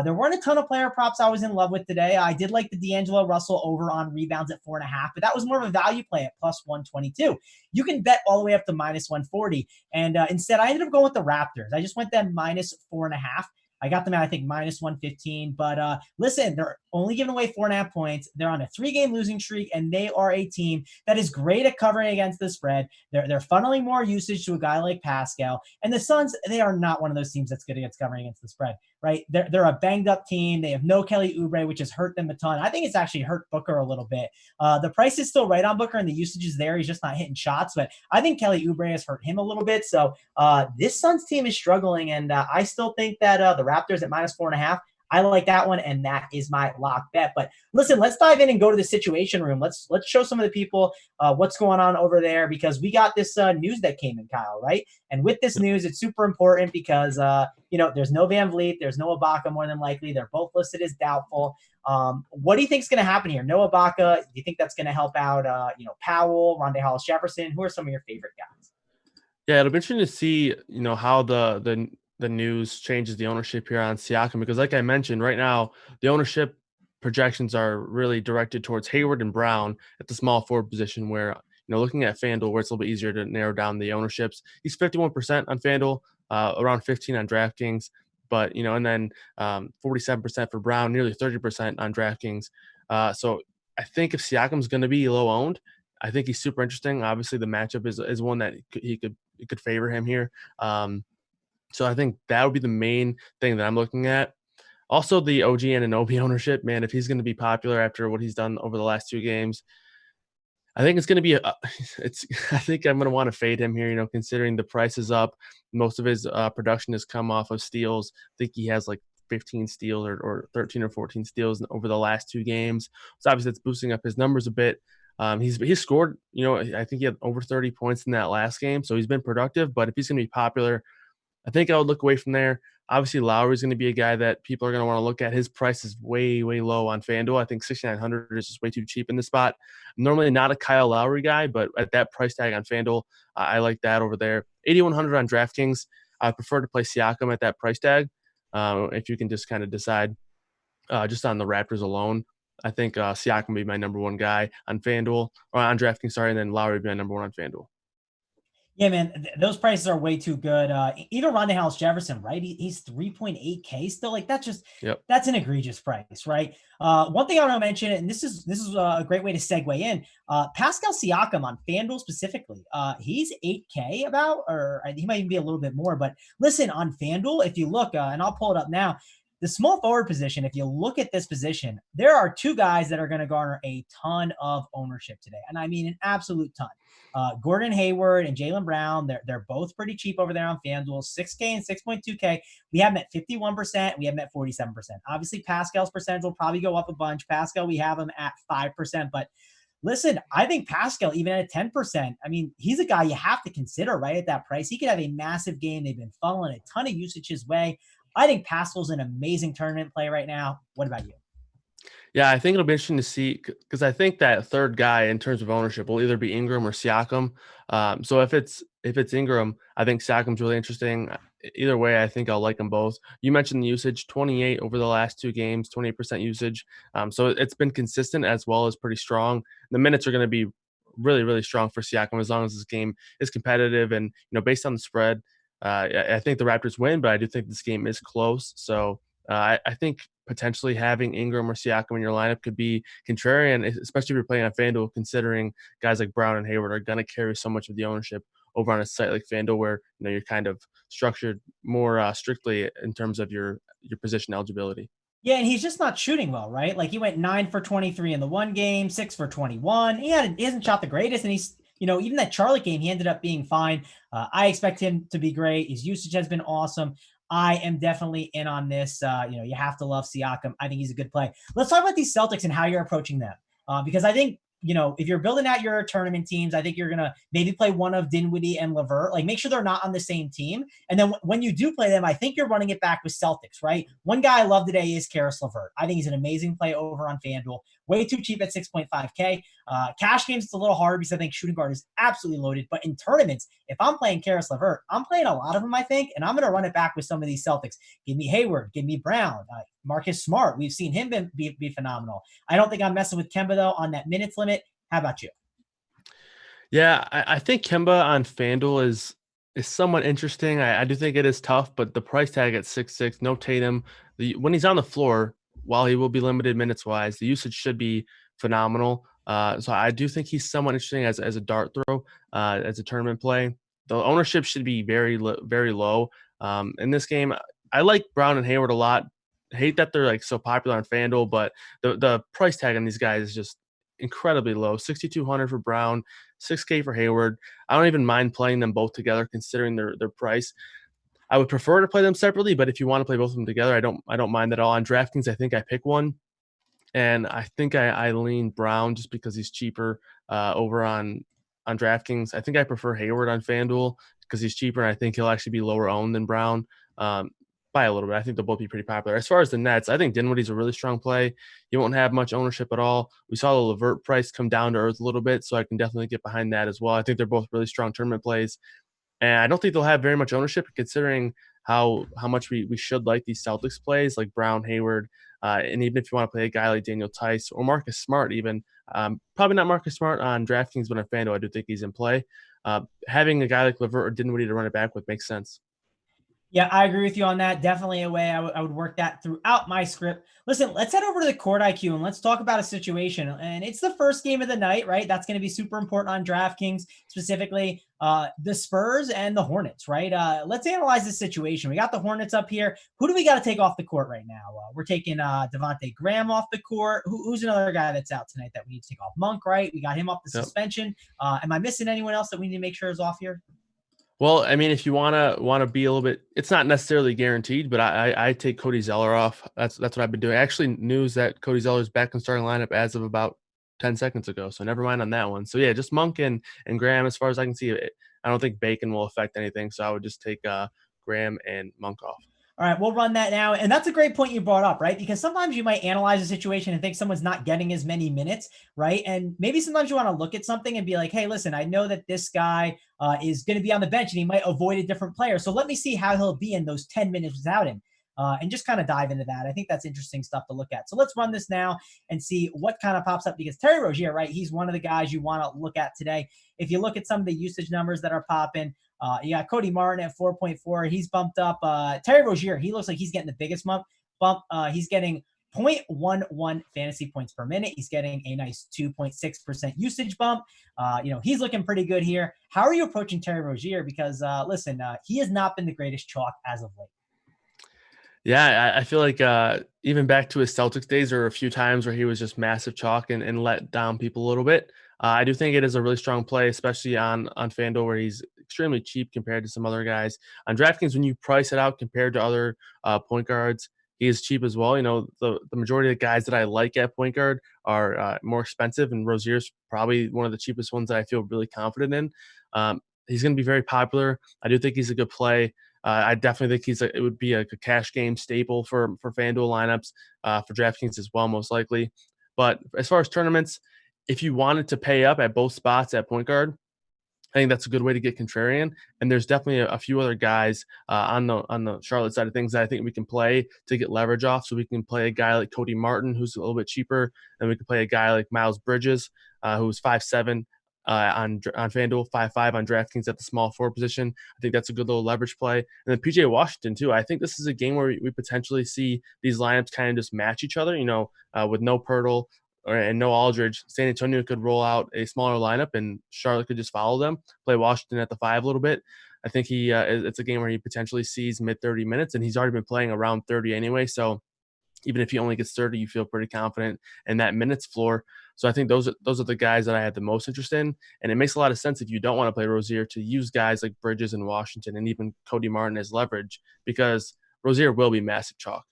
C: There weren't a ton of player props I was in love with today. I did like the D'Angelo Russell over on rebounds at 4.5, but that was more of a value play at plus 122. You can bet all the way up to minus 140. And instead, I ended up going with the Raptors. I just went them minus 4.5. I got them at, I think, minus 115. But listen, they're only giving away 4.5 points. They're on a 3-game losing streak, and they are a team that is great at covering against the spread. They're funneling more usage to a guy like Pascal. And the Suns, they are not one of those teams that's good against covering against the spread, right? They're a banged-up team. They have no Kelly Oubre, which has hurt them a ton. I think it's actually hurt Booker a little bit. The price is still right on Booker, and the usage is there. He's just not hitting shots. But I think Kelly Oubre has hurt him a little bit. So this Suns team is struggling, and I still think that the Raptors at minus 4.5, I like that one, and that is my lock bet. But listen, let's dive in and go to the situation room. Let's show some of the people what's going on over there, because we got this news that came in, Kyle, right? And with this news, it's super important because there's no Van Vliet, there's no Ibaka more than likely. They're both listed as doubtful. What do you think is going to happen here? No Ibaka. Do you think that's going to help out Powell, Rondae Hollis-Jefferson? Who are some of your favorite guys?
D: Yeah, it'll be interesting to see, how the news changes the ownership here on Siakam, because like I mentioned, right now the ownership projections are really directed towards Hayward and Brown at the small forward position, where looking at FanDuel, where it's a little bit easier to narrow down the ownerships. He's 51% on FanDuel, around 15 on DraftKings, but and then 47% for Brown, nearly 30% on DraftKings. So I think if Siakam's going to be low owned, I think he's super interesting. Obviously, the matchup is one that it could favor him here. So I think that would be the main thing that I'm looking at. Also, the OG Anunoby ownership, man, if he's going to be popular after what he's done over the last 2 games, I think it's going to be I think I'm going to want to fade him here, considering the price is up. Most of his production has come off of steals. I think he has like 15 steals or 13 or 14 steals over the last 2 games. So obviously that's boosting up his numbers a bit. He's scored, I think he had over 30 points in that last game. So he's been productive, but if he's going to be popular, I think I would look away from there. Obviously, Lowry's going to be a guy that people are going to want to look at. His price is way, way low on FanDuel. I think 6,900 is just way too cheap in this spot. I'm normally not a Kyle Lowry guy, but at that price tag on FanDuel, I like that over there. 8,100 on DraftKings. I prefer to play Siakam at that price tag. If you can just kind of decide just on the Raptors alone, I think Siakam would be my number 1 guy on FanDuel, or on DraftKings, sorry, and then Lowry would be my number 1 on FanDuel.
C: Yeah, man, those prices are way too good. Even Rondae Hollis-Jefferson, right? He's 3.8K still. Like that's an egregious price, right? One thing I want to mention, and this is a great way to segue in. Pascal Siakam on FanDuel specifically, he's 8K about, or he might even be a little bit more. But listen, on FanDuel, if you look, and I'll pull it up now. The small forward position, if you look at this position, there are 2 guys that are going to garner a ton of ownership today. And I mean an absolute ton. Gordon Hayward and Jaylen Brown, they're both pretty cheap over there on FanDuel, 6K and 6.2K. We have them at 51%. We have them at 47%. Obviously, Pascal's percentage will probably go up a bunch. Pascal, we have him at 5%. But listen, I think Pascal, even at 10%, I mean, he's a guy you have to consider right at that price. He could have a massive game. They've been funneling a ton of usage his way. I think Pascal's an amazing tournament play right now. What about you?
D: Yeah, I think it'll be interesting to see, because I think that third guy in terms of ownership will either be Ingram or Siakam. So if it's Ingram, I think Siakam's really interesting. Either way, I think I'll like them both. You mentioned the usage, 28 over the last 2 games, 28% usage. So it's been consistent as well as pretty strong. The minutes are going to be really, really strong for Siakam as long as this game is competitive. And, based on the spread, I think the Raptors win, but I do think this game is close. So I think potentially having Ingram or Siakam in your lineup could be contrarian, especially if you're playing on FanDuel, considering guys like Brown and Hayward are going to carry so much of the ownership over on a site like FanDuel, where you're kind of structured more strictly in terms of your position eligibility.
C: Yeah, and he's just not shooting well, right? Like he went 9 for 23 in the one game, 6 for 21. He hasn't shot the greatest, and he's even that Charlotte game, he ended up being fine. I expect him to be great. His usage has been awesome. I am definitely in on this. You have to love Siakam. I think he's a good play. Let's talk about these Celtics and how you're approaching them. Because I think, if you're building out your tournament teams, I think you're going to maybe play one of Dinwiddie and LeVert. Like, make sure they're not on the same team. And then when you do play them, I think you're running it back with Celtics, right? One guy I love today is Karis LeVert. I think he's an amazing play over on FanDuel. Way too cheap at 6.5K. Cash games, it's a little hard because I think shooting guard is absolutely loaded. But in tournaments, if I'm playing Karis LeVert, I'm playing a lot of them, I think, and I'm going to run it back with some of these Celtics. Give me Hayward. Give me Brown. Marcus Smart. We've seen him be phenomenal. I don't think I'm messing with Kemba, though, on that minutes limit. How about you?
D: Yeah, I think Kemba on FanDuel is somewhat interesting. I do think it is tough, but the price tag at 6'6", no Tatum. When he's on the floor, while he will be limited minutes-wise, the usage should be phenomenal. So I do think he's somewhat interesting as a dart throw, as a tournament play. The ownership should be very low. In this game, I like Brown and Hayward a lot. I hate that they're like so popular on FanDuel, but the price tag on these guys is just incredibly low. 6,200 for Brown, 6K for Hayward. I don't even mind playing them both together considering their price. I would prefer to play them separately, but if you want to play both of them together, I don't mind at all. On DraftKings, I think I pick one, and I think I lean Brown just because he's cheaper over on DraftKings. I think I prefer Hayward on FanDuel because he's cheaper, and I think he'll actually be lower owned than Brown by a little bit. I think they'll both be pretty popular. As far as the Nets, I think Dinwiddie's a really strong play. He won't have much ownership at all. We saw the LeVert price come down to earth a little bit, so I can definitely get behind that as well. I think they're both really strong tournament plays. And I don't think they'll have very much ownership considering how much we should like these Celtics plays like Brown, Hayward, and even if you want to play a guy like Daniel Tice or Marcus Smart even, probably not Marcus Smart on DraftKings, but on FanDuel, I do think he's in play. Having a guy like LeVert or Dinwiddie to run it back with makes sense.
C: Yeah, I agree with you on that. Definitely a way I would work that throughout my script. Listen, let's head over to the court IQ and let's talk about a situation. And it's the first game of the night, right? That's going to be super important on DraftKings, specifically the Spurs and the Hornets, right? Let's analyze this situation. We got the Hornets up here. Who do we got to take off the court right now? We're taking Devontae Graham off the court. Who's another guy that's out tonight that we need to take off? Monk, right? We got him off the suspension. Am I missing anyone else that we need to make sure is off here?
D: Well, I mean, if you wanna be a little bit, it's not necessarily guaranteed, but I take Cody Zeller off. That's what I've been doing. Actually, news that Cody Zeller is back in starting lineup as of about 10 seconds ago. So never mind on that one. So yeah, just Monk and Graham. As far as I can see, I don't think Bacon will affect anything. So I would just take Graham and Monk off.
C: All right, we'll run that now. And that's a great point you brought up, right? Because sometimes you might analyze a situation and think someone's not getting as many minutes, right? And maybe sometimes you want to look at something and be like, hey, listen, I know that this guy is going to be on the bench and he might avoid a different player. So let me see how he'll be in those 10 minutes without him. And just kind of dive into that. I think that's interesting stuff to look at. So let's run this now and see what kind of pops up, because Terry Rozier, right? He's one of the guys you want to look at today. If you look at some of the usage numbers that are popping, you got Cody Martin at 4.4. He's bumped up. Terry Rozier, he looks like he's getting the biggest bump. He's getting 0.11 fantasy points per minute. He's getting a nice 2.6% usage bump. He's looking pretty good here. How are you approaching Terry Rozier? Because listen, he has not been the greatest chalk as of late.
D: Yeah, I feel like even back to his Celtics days, there were a few times where he was just massive chalk and let down people a little bit. I do think it is a really strong play, especially on FanDuel, where he's extremely cheap compared to some other guys. On DraftKings, when you price it out compared to other point guards, he is cheap as well. The majority of the guys that I like at point guard are more expensive, and Rozier's probably one of the cheapest ones that I feel really confident in. He's going to be very popular. I do think he's a good play. I definitely think it would be a cash game staple for FanDuel lineups, for DraftKings as well, most likely. But as far as tournaments, if you wanted to pay up at both spots at point guard, I think that's a good way to get contrarian. And there's definitely a few other guys on the Charlotte side of things that I think we can play to get leverage off. So we can play a guy like Cody Martin, who's a little bit cheaper, and we can play a guy like Miles Bridges, who's 5'7". On FanDuel, 5'5" on DraftKings at the small forward position. I think that's a good little leverage play. And then PJ Washington, too. I think this is a game where we potentially see these lineups kind of just match each other, with no Pirtle and no Aldridge. San Antonio could roll out a smaller lineup and Charlotte could just follow them, play Washington at the 5 a little bit. I think it's a game where he potentially sees mid-30 minutes, and he's already been playing around 30 anyway. So even if he only gets 30, you feel pretty confident in that minutes floor. So I think those are the guys that I had the most interest in. And it makes a lot of sense if you don't want to play Rozier to use guys like Bridges and Washington and even Cody Martin as leverage, because Rozier will be massive chalk.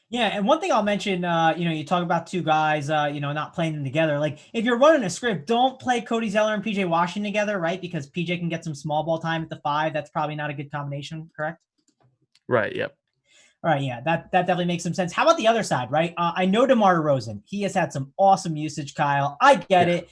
C: Yeah, and one thing I'll mention, you talk about two guys, not playing them together. Like, if you're running a script, don't play Cody Zeller and PJ Washington together, right? Because PJ can get some small ball time at the 5. That's probably not a good combination, correct?
D: Right, yep.
C: All right, yeah, that definitely makes some sense. How about the other side, right? I know DeMar DeRozan. He has had some awesome usage, Kyle. I get it.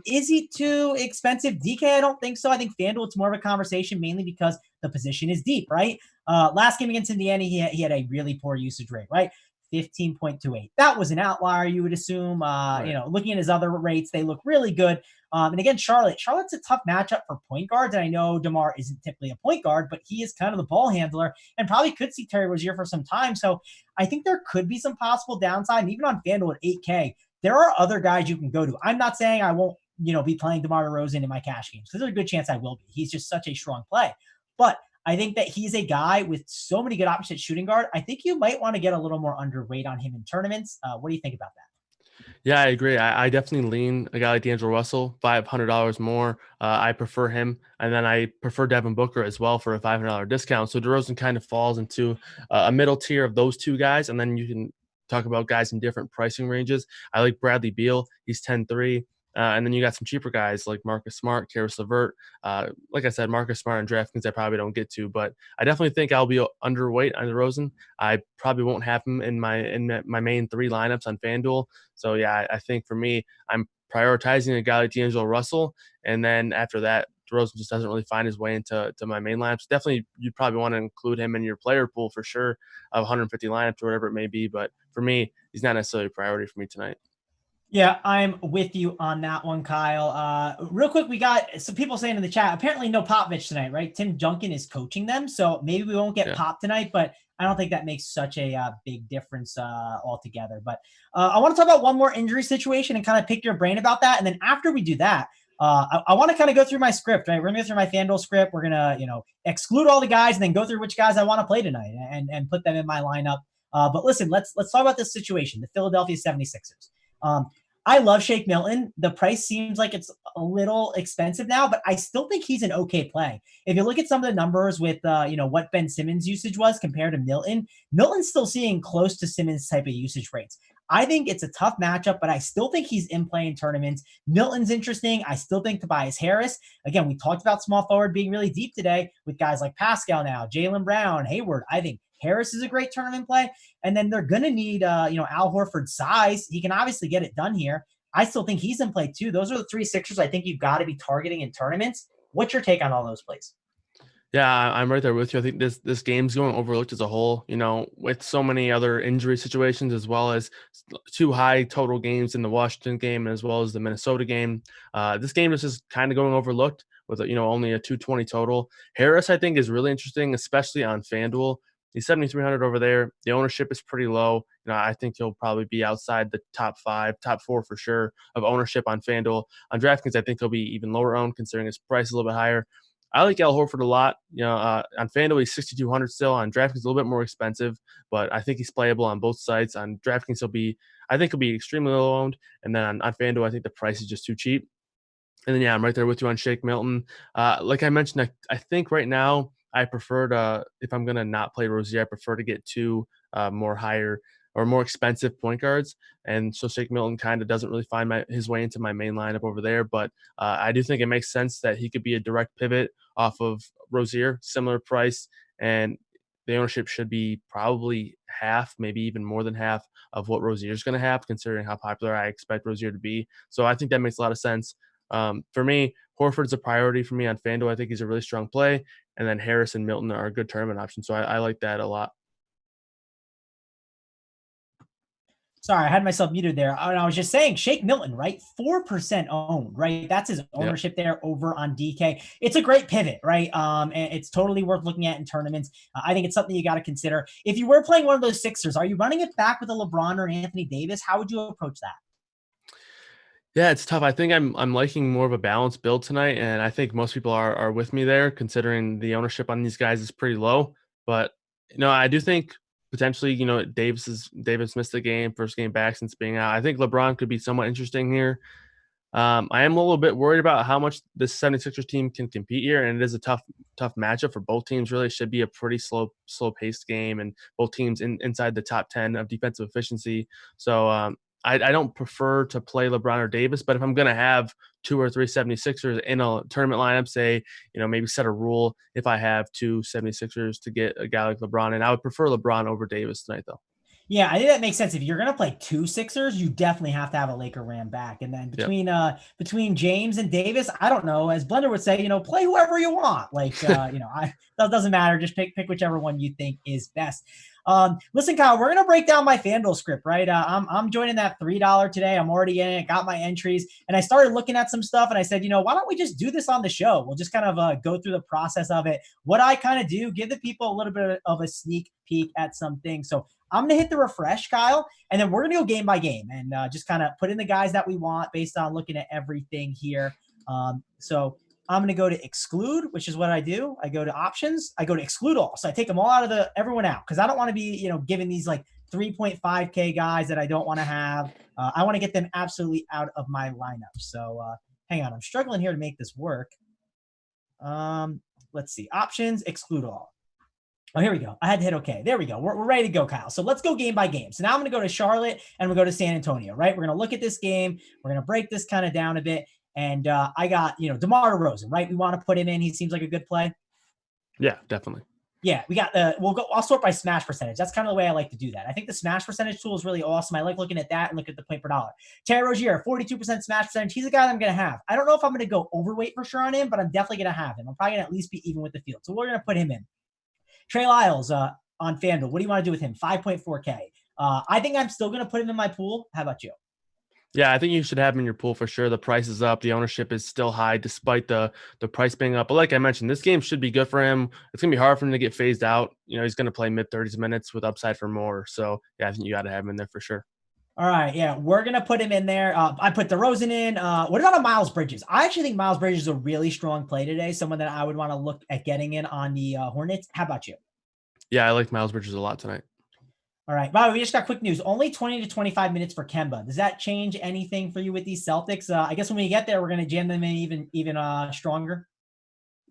C: Is he too expensive? DK, I don't think so. I think FanDuel, it's more of a conversation mainly because the position is deep, right? Last game against Indiana, he had a really poor usage rate, right? 15.28. That was an outlier, you would assume.
D: Right.
C: Looking at his other rates, they look really good. And again, Charlotte's a tough matchup for point guards. And I know DeMar isn't typically a point guard, but he is kind of the ball handler and probably could see Terry Rozier for some time. So I think there could be some possible downside. And even on FanDuel at 8K, there are other guys you can go to. I'm not saying I won't, be playing DeMar DeRozan in my cash games, because there's a good chance I will be. He's just such a strong play. But I think that he's a guy with so many good options at shooting guard. I think you might want to get a little more underweight on him in tournaments. What do you think about that?
D: Yeah, I agree. I definitely lean a guy like D'Angelo Russell, $500 more. I prefer him. And then I prefer Devin Booker as well for a $500 discount. So DeRozan kind of falls into a middle tier of those two guys. And then you can talk about guys in different pricing ranges. I like Bradley Beal. He's 10-3. And then you got some cheaper guys like Marcus Smart, Karis LeVert. Like I said, Marcus Smart and DraftKings I probably don't get to, but I definitely think I'll be underweight on DeRozan. I probably won't have him in my main 3 lineups on FanDuel. So yeah, I think for me, I'm prioritizing a guy like D'Angelo Russell, and then after that, DeRozan just doesn't really find his way into my main lineups. Definitely, you'd probably want to include him in your player pool for sure of 150 lineups or whatever it may be. But for me, he's not necessarily a priority for me tonight.
C: Yeah, I'm with you on that one, Kyle. Real quick, we got some people saying in the chat, apparently no Popovich tonight, right? Tim Duncan is coaching them, so maybe we won't get Pop tonight, but I don't think that makes such a big difference altogether. But I want to talk about one more injury situation and kind of pick your brain about that. And then after we do that, I want to kind of go through my script, right? We're gonna go through my FanDuel script. We're gonna, exclude all the guys and then go through which guys I want to play tonight and put them in my lineup. But listen, let's talk about this situation, the Philadelphia 76ers. I love Shake Milton. The price seems like it's a little expensive now, but I still think he's an okay play. If you look at some of the numbers with, what Ben Simmons' usage was compared to Milton, Milton's still seeing close to Simmons type of usage rates. I think it's a tough matchup, but I still think he's in play in tournaments. Milton's interesting. I still think Tobias Harris. Again, we talked about small forward being really deep today with guys like Pascal now, Jaylen Brown, Hayward. I think Harris is a great tournament play. And then they're going to need, Al Horford's size. He can obviously get it done here. I still think he's in play too. Those are the 3 Sixers I think you've got to be targeting in tournaments. What's your take on all those plays?
D: Yeah, I'm right there with you. I think this game's going overlooked as a whole, with so many other injury situations, as well as 2 high total games in the Washington game, as well as the Minnesota game. This game is just kind of going overlooked with, only a 220 total. Harris, I think, is really interesting, especially on FanDuel. He's 7,300 over there. The ownership is pretty low. I think he'll probably be outside the top 5, top 4 for sure of ownership on FanDuel. On DraftKings, I think he'll be even lower owned considering his price is a little bit higher. I like Al Horford a lot. On FanDuel, he's 6,200 still. On DraftKings, a little bit more expensive, but I think he's playable on both sites. On DraftKings, I think he'll be extremely low owned. And then on FanDuel, I think the price is just too cheap. And then, I'm right there with you on Shake Milton. Like I mentioned, I think right now I prefer to, if I'm going to not play Rozier, I prefer to get 2 more higher or more expensive point guards. And so Shake Milton kind of doesn't really find his way into my main lineup over there. But I do think it makes sense that he could be a direct pivot off of Rozier, similar price. And the ownership should be probably half, maybe even more than half of what Rozier's going to have, considering how popular I expect Rozier to be. So I think that makes a lot of sense. For me, Horford's a priority for me on FanDuel. I think he's a really strong play. And then Harris and Milton are a good tournament option. So I like that a lot.
C: Sorry, I had myself muted there. And I was just saying, Shake Milton, right? 4% owned, right? That's his ownership there over on DK. It's a great pivot, right? And it's totally worth looking at in tournaments. I think it's something you got to consider. If you were playing one of those Sixers, are you running it back with a LeBron or Anthony Davis? How would you approach that?
D: Yeah, it's tough. I think I'm liking more of a balanced build tonight, and I think most people are with me there, considering the ownership on these guys is pretty low. But I do think potentially, Davis missed the game, first game back since being out. I think LeBron could be somewhat interesting here. I am a little bit worried about how much this 76ers team can compete here, and it is a tough matchup for both teams. Really, it should be a pretty slow paced game, and both teams inside the top 10 of defensive efficiency. So I don't prefer to play LeBron or Davis, but if I'm going to have 2 or 3 76ers in a tournament lineup, say, maybe set a rule if I have 2 76ers to get a guy like LeBron, and I would prefer LeBron over Davis tonight, though.
C: Yeah, I think that makes sense. If you're going to play 2 Sixers, you definitely have to have a Laker Ram back. And then between James and Davis, I don't know, as Blender would say, play whoever you want. Like, that doesn't matter. Just pick whichever one you think is best. Listen, Kyle, we're going to break down my FanDuel script, right? I'm joining that $3 today. I'm already in it, got my entries, and I started looking at some stuff and I said, why don't we just do this on the show? We'll just kind of go through the process of it. What I kind of do, give the people a little bit of a sneak peek at some things. So I'm going to hit the refresh, Kyle, and then we're going to go game by game and just kind of put in the guys that we want based on looking at everything here. So I'm going to go to exclude, which is what I do. I go to options. I go to exclude all. So I take them all out of everyone out because I don't want to be, giving these like 3.5K guys that I don't want to have. I want to get them absolutely out of my lineup. So hang on, I'm struggling here to make this work. Let's see. Options, exclude all. Oh, here we go. I had to hit OK. There we go. We're ready to go, Kyle. So let's go game by game. So now I'm going to go to Charlotte and we'll go to San Antonio, right? We're going to look at this game. We're going to break this kind of down a bit. And I got, DeMar DeRozan, right? We want to put him in. He seems like a good play.
D: Yeah, definitely.
C: Yeah, we got I'll sort by smash percentage. That's kind of the way I like to do that. I think the smash percentage tool is really awesome. I like looking at that and look at the point per dollar. Terry Rozier, 42% smash percentage. He's a guy that I'm going to have. I don't know if I'm going to go overweight for sure on him, but I'm definitely going to have him. I'm probably going to at least be even with the field. So we're going to put him in. Trey Lyles on FanDuel. What do you want to do with him? 5.4K. I think I'm still going to put him in my pool. How about you?
D: Yeah, I think you should have him in your pool for sure. The price is up. The ownership is still high despite the price being up. But like I mentioned, this game should be good for him. It's going to be hard for him to get phased out. He's going to play mid-30s minutes with upside for more. So, yeah, I think you got to have him in there for sure.
C: All right, yeah, we're going to put him in there. I put DeRozan in. What about a Miles Bridges? I actually think Miles Bridges is a really strong play today, someone that I would want to look at getting in on the Hornets. How about you?
D: Yeah, I like Miles Bridges a lot tonight.
C: All right. By the way, we just got quick news. Only 20 to 25 minutes for Kemba. Does that change anything for you with these Celtics? I guess when we get there, we're going to jam them in even stronger.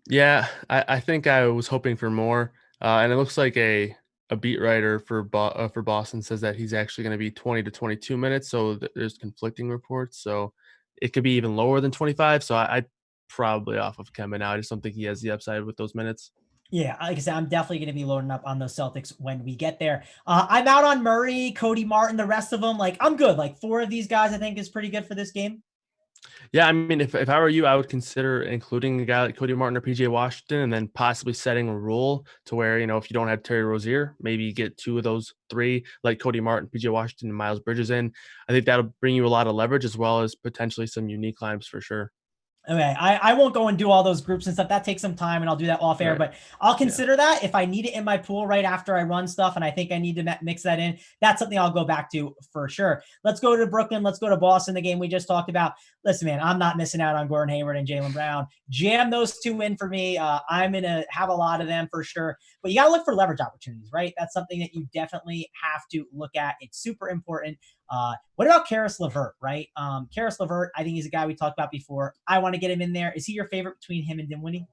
D: Yeah, I think I was hoping for more. And it looks like a beat writer for Boston says that he's actually going to be 20 to 22 minutes. So there's conflicting reports. So it could be even lower than 25. So I'd probably off of Kemba now. I just don't think he has the upside with those minutes.
C: Yeah, like I said, I'm definitely going to be loading up on those Celtics when we get there. I'm out on Murray, Cody Martin, the rest of them. Like, I'm good. Like, 4 of these guys I think is pretty good for this game.
D: Yeah, I mean, if I were you, I would consider including a guy like Cody Martin or PJ Washington and then possibly setting a rule to where, if you don't have Terry Rozier, maybe get 2 of those 3, like Cody Martin, PJ Washington, and Miles Bridges in. I think that'll bring you a lot of leverage as well as potentially some unique lineups for sure.
C: Okay, I won't go and do all those groups and stuff. That takes some time, and I'll do that off air. Right. But I'll consider that if I need it in my pool right after I run stuff, and I think I need to mix that in. That's something I'll go back to for sure. Let's go to Brooklyn. Let's go to Boston, the game we just talked about. Listen, man, I'm not missing out on Gordon Hayward and Jaylen Brown. Jam those 2 in for me. I'm going to have a lot of them for sure. But you got to look for leverage opportunities, right? That's something that you definitely have to look at. It's super important. What about Caris LeVert, right? Caris LeVert, I think he's a guy we talked about before. I want to get him in there. Is he your favorite between him and Dinwiddie?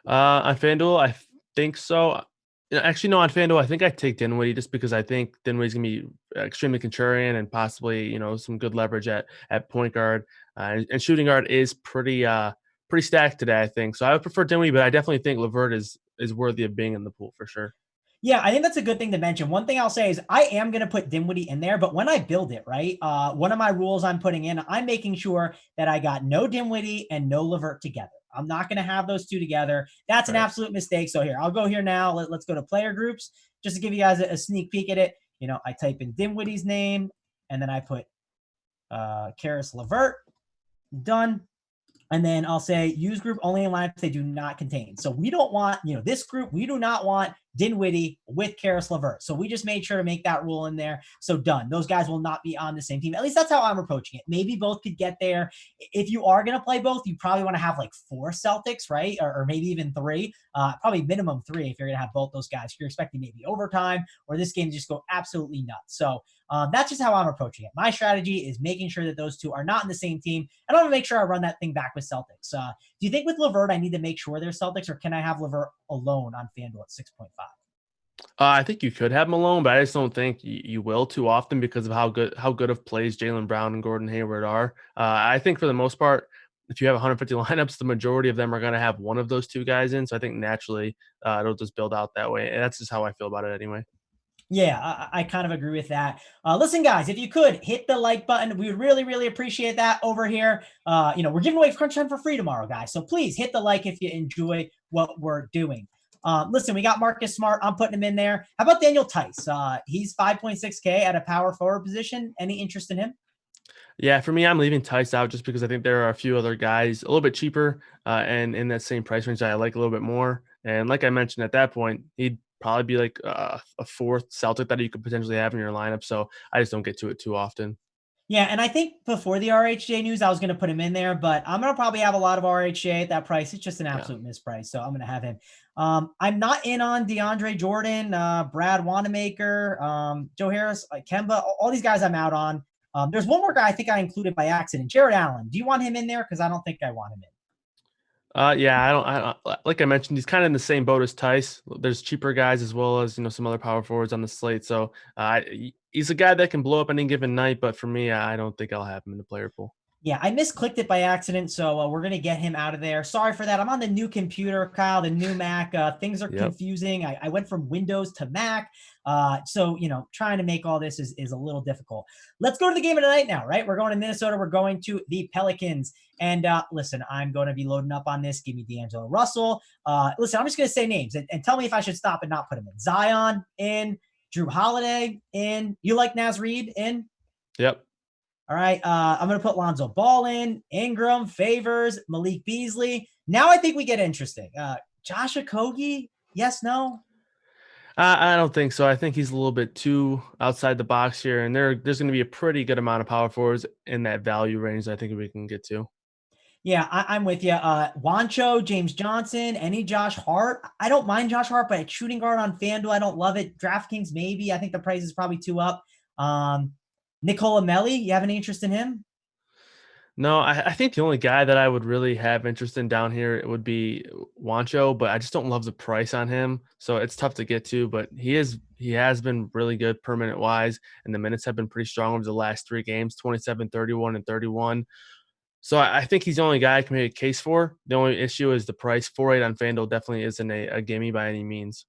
D: On FanDuel, I think so. Actually, no, on FanDuel, I think I take Dinwiddie just because I think Dinwiddie's going to be extremely contrarian and possibly, some good leverage at point guard. And shooting guard is pretty stacked today, I think. So I would prefer Dinwiddie, but I definitely think LeVert is worthy of being in the pool for sure.
C: Yeah, I think that's a good thing to mention. One thing I'll say is I am going to put Dinwiddie in there, but when I build it, right, one of my rules I'm putting in, I'm making sure that I got no Dinwiddie and no LeVert together. I'm not going to have those 2 together. That's an absolute mistake. So here, I'll go here now. Let's go to player groups just to give you guys a sneak peek at it. I type in Dinwiddie's name, and then I put Caris LeVert. Done. And then I'll say use group only in lineups they do not contain. So we don't want, this group, we do not want Dinwiddie with Caris LeVert. So we just made sure to make that rule in there. So done. Those guys will not be on the same team. At least that's how I'm approaching it. Maybe both could get there. If you are going to play both, you probably want to have like 4 Celtics, right? Or maybe even 3, probably minimum 3 if you're going to have both those guys. If you're expecting maybe overtime or this game just go absolutely nuts. So that's just how I'm approaching it. My strategy is making sure that those 2 are not in the same team. And I'm going to make sure I run that thing back with Celtics. Do you think with LeVert, I need to make sure they're Celtics, or can I have LeVert alone on FanDuel at 6.5?
D: I think you could have him alone, but I just don't think you will too often because of how good of plays Jaylen Brown and Gordon Hayward are. I think for the most part, if you have 150 lineups, the majority of them are going to have one of those 2 guys in. So I think naturally it'll just build out that way. And that's just how I feel about it anyway.
C: Yeah, I kind of agree with that. Listen, guys, if you could hit the like button, we would really, really appreciate that over here. We're giving away Crunch Time for free tomorrow, guys. So please hit the like if you enjoy what we're doing. Listen, we got Marcus Smart. I'm putting him in there. How about Daniel Tice? He's 5.6K at a power forward position. Any interest in him?
D: Yeah, for me, I'm leaving Tice out just because I think there are a few other guys a little bit cheaper and in that same price range that I like a little bit more. And like I mentioned at that point, he'd probably be like a 4th Celtic that you could potentially have in your lineup. So I just don't get to it too often.
C: Yeah, and I think before the RHJ news, I was going to put him in there, but I'm going to probably have a lot of RHJ at that price. It's just an
D: Yeah.
C: absolute misprice, so I'm going to have him. I'm not in on DeAndre Jordan, Brad Wanamaker, Joe Harris, Kemba, all these guys I'm out on. There's one more guy I think I included by accident, Jared Allen. Do you want him in there? Because I don't think I want him in.
D: Yeah, I don't, like I mentioned, he's kind of in the same boat as Tice. There's cheaper guys as well as, some other power forwards on the slate. So he's a guy that can blow up any given night. But for me, I don't think I'll have him in the player pool.
C: Yeah, I misclicked it by accident, so we're going to get him out of there. Sorry for that. I'm on the new computer, Kyle, the new Mac. Things are
D: Yep.
C: confusing. I went from Windows to Mac. So, trying to make all this is a little difficult. Let's go to the game of the night now, right? We're going to Minnesota. We're going to the Pelicans. And listen, I'm going to be loading up on this. Give me D'Angelo Russell. Listen, I'm just going to say names and tell me if I should stop and not put him in. Zion in, Drew Holiday in. You like Naz Reid in?
D: Yep.
C: All right. I'm going to put Lonzo Ball in, Ingram, Favors, Malik Beasley. Now I think we get interesting. Josh Okogie, yes, no?
D: I don't think so. I think he's a little bit too outside the box here, and there's going to be a pretty good amount of power forwards in that value range that I think we can get to.
C: Yeah, I'm with you. Wancho, James Johnson, any Josh Hart. I don't mind Josh Hart, but at shooting guard on FanDuel, I don't love it. DraftKings, maybe. I think the price is probably too up. Nicola Melli, you have any interest in him?
D: No, I think the only guy that I would really have interest in down here would be Wancho, but I just don't love the price on him. So it's tough to get to, but he has been really good per minute wise, and the minutes have been pretty strong over the last 3 games, 27, 31, and 31. So I think he's the only guy I can make a case for. The only issue is the price. 4.8 on FanDuel definitely isn't a gimme by any means.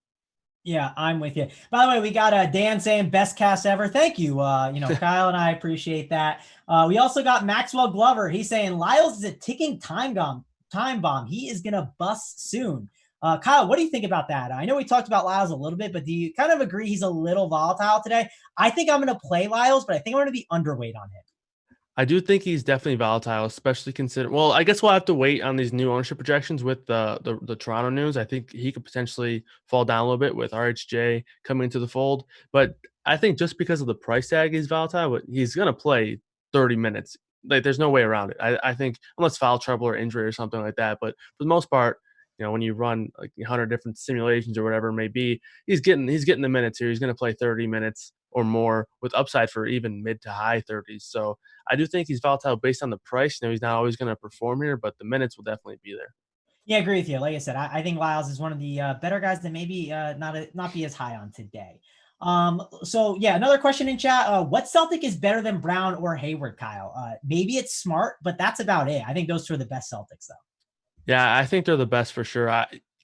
C: Yeah, I'm with you. By the way, we got Dan saying best cast ever. Thank you. Kyle and I appreciate that. We also got Maxwell Glover. He's saying Lyles is a ticking time bomb. He is gonna bust soon. Kyle, what do you think about that? I know we talked about Lyles a little bit, but do you kind of agree he's a little volatile today? I think I'm gonna play Lyles, but I think I'm gonna be underweight on him.
D: I do think he's definitely volatile, especially considering. Well, I guess we'll have to wait on these new ownership projections with the Toronto news. I think he could potentially fall down a little bit with RHJ coming into the fold. But I think just because of the price tag, he's volatile. But he's going to play 30 minutes. Like, there's no way around it. I think unless foul trouble or injury or something like that. But for the most part, when you run like 100 different simulations or whatever it may be, he's getting the minutes here. He's going to play 30 minutes or more with upside for even mid to high 30s. So I do think he's volatile based on the price. He's not always going to perform here, but the minutes will definitely be there.
C: Yeah, I agree with you. Like I said, I think Lyles is one of the better guys that maybe not be as high on today. So yeah, another question in chat. What Celtic is better than Brown or Hayward, Kyle? Maybe it's Smart, but that's about it. I think those two are the best Celtics, though.
D: Yeah, I think they're the best for sure.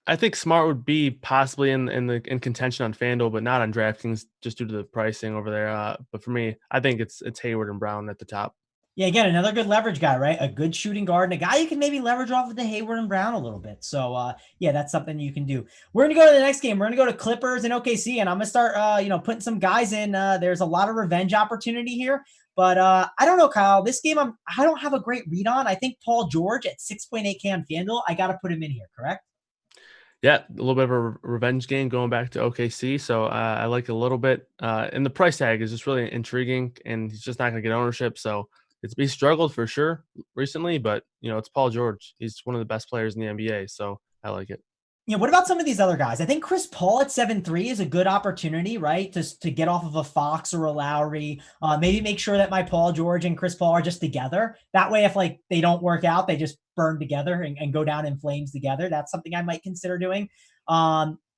D: I think Smart would be possibly in contention on FanDuel, but not on DraftKings just due to the pricing over there. But for me, I think it's Hayward and Brown at the top.
C: Yeah, again, another good leverage guy, right? A good shooting guard and a guy you can maybe leverage off of the Hayward and Brown a little bit. So, yeah, that's something you can do. We're going to go to the next game. We're going to go to Clippers and OKC, and I'm going to start, putting some guys in. There's a lot of revenge opportunity here. But I don't know, Kyle. This game, I don't have a great read on. I think Paul George at 6.8K on FanDuel, I got to put him in here, correct?
D: Yeah, a little bit of a revenge game going back to OKC. So I like it a little bit. And the price tag is just really intriguing, and he's just not going to get ownership. So he struggled for sure recently, but it's Paul George. He's one of the best players in the NBA, so I like it.
C: Yeah, what about some of these other guys? I think Chris Paul at 7.3 is a good opportunity, right? To get off of a Fox or a Lowry. Maybe make sure that my Paul George and Chris Paul are just together. That way, if they don't work out, they just burn together and go down in flames together. That's something I might consider doing.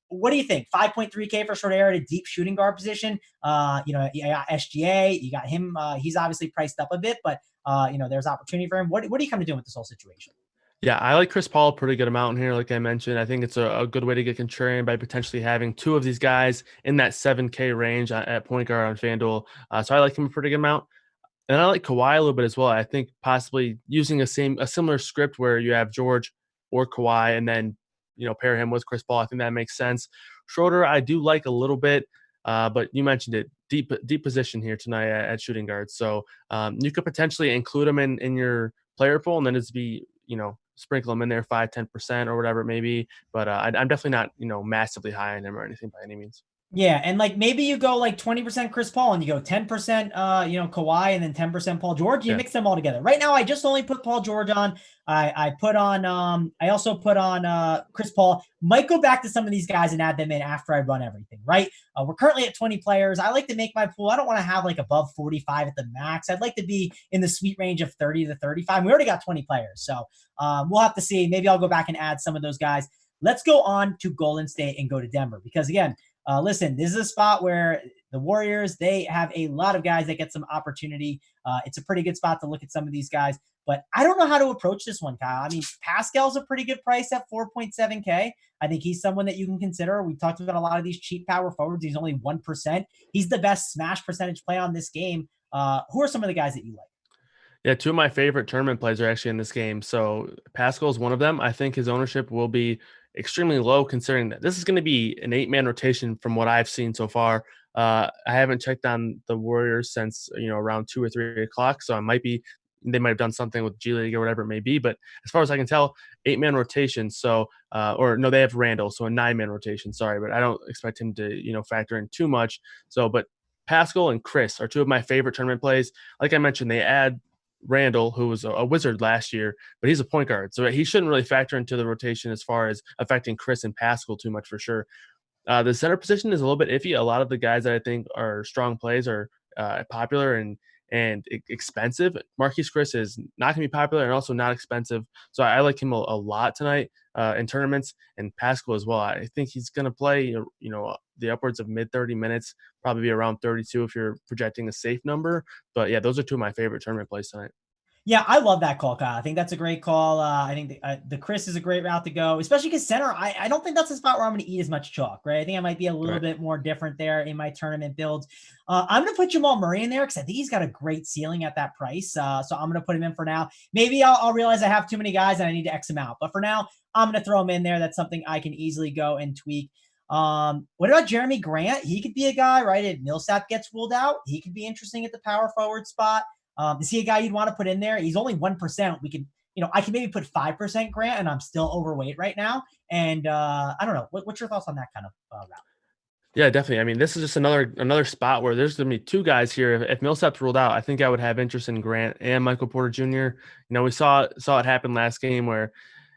C: What do you think? 5.3K for short area at a deep shooting guard position. You got SGA, you got him. He's obviously priced up a bit, but there's opportunity for him. What are you kind of doing with this whole situation?
D: Yeah, I like Chris Paul a pretty good amount in here. Like I mentioned, I think it's a good way to get contrarian by potentially having 2 of these guys in that 7K range at point guard on FanDuel. So I like him a pretty good amount. And I like Kawhi a little bit as well. I think possibly using a similar script where you have George or Kawhi and then, pair him with Chris Paul. I think that makes sense. Schroeder, I do like a little bit, but you mentioned it. Deep position here tonight at shooting guard. So you could potentially include him in your player pool and then it's be, sprinkle him in there 5-10% or whatever it may be. But I'm definitely not, massively high on him or anything by any means.
C: Yeah, and like maybe you go like 20% Chris Paul and you go 10% Kawhi and then 10% Paul George. You
D: Yeah.
C: mix them all together. Right now I just only put Paul George on. I put on I also put on Chris Paul. Might go back to some of these guys and add them in after I run everything, right? We're currently at 20 players. I like to make my pool. I don't want to have like above 45 at the max. I'd like to be in the sweet range of 30 to 35. We already got 20 players. So we'll have to see. Maybe I'll go back and add some of those guys. Let's go on to Golden State and go to Denver because again, listen, this is a spot where the Warriors, they have a lot of guys that get some opportunity. It's a pretty good spot to look at some of these guys, but I don't know how to approach this one, Kyle. I mean, Pascal's a pretty good price at 4.7K. I think he's someone that you can consider. We've talked about a lot of these cheap power forwards. He's only 1%. He's the best smash percentage play on this game. Who are some of the guys that you like?
D: Yeah, two of my favorite tournament plays are actually in this game. So Pascal is one of them. I think his ownership will be extremely low considering that this is going to be an 8-man rotation from what I've seen so far. I haven't checked on the Warriors since, around 2 or 3 o'clock. So they might have done something with G League or whatever it may be. But as far as I can tell, 8-man rotation. So, or no, they have Randall. So a 9-man rotation. Sorry, but I don't expect him to, factor in too much. So, but Pascal and Chris are two of my favorite tournament plays. Like I mentioned, they add Randall, who was a wizard last year, but he's a point guard. So he shouldn't really factor into the rotation as far as affecting Chris and Pascal too much for sure. The center position is a little bit iffy. A lot of the guys that I think are strong plays are popular and expensive. Marquise Chris is not going to be popular and also not expensive. So I like him a lot tonight in tournaments, and Pascal as well. I think he's going to play, the upwards of mid 30 minutes, probably be around 32 if you're projecting a safe number. But yeah, those are two of my favorite tournament plays tonight.
C: Yeah, I love that call, Kyle. I think that's a great call. I think the Chris is a great route to go, especially because center, I don't think that's a spot where I'm going to eat as much chalk, right? I think I might be a little bit more different there in my tournament builds. I'm going to put Jamal Murray in there because I think he's got a great ceiling at that price. So I'm going to put him in for now. Maybe I'll realize I have too many guys and I need to X him out. But for now, I'm going to throw him in there. That's something I can easily go and tweak. What about Jeremy Grant? He could be a guy, right? If Millsap gets ruled out, he could be interesting at the power forward spot. Is he a guy you'd want to put in there? He's only 1%. We can, I can maybe put 5% Grant and I'm still overweight right now. And I don't know. What's your thoughts on that kind of route?
D: Yeah, definitely. I mean, this is just another spot where there's going to be two guys here. If Millsap's ruled out, I think I would have interest in Grant and Michael Porter Jr. We saw it happen last game where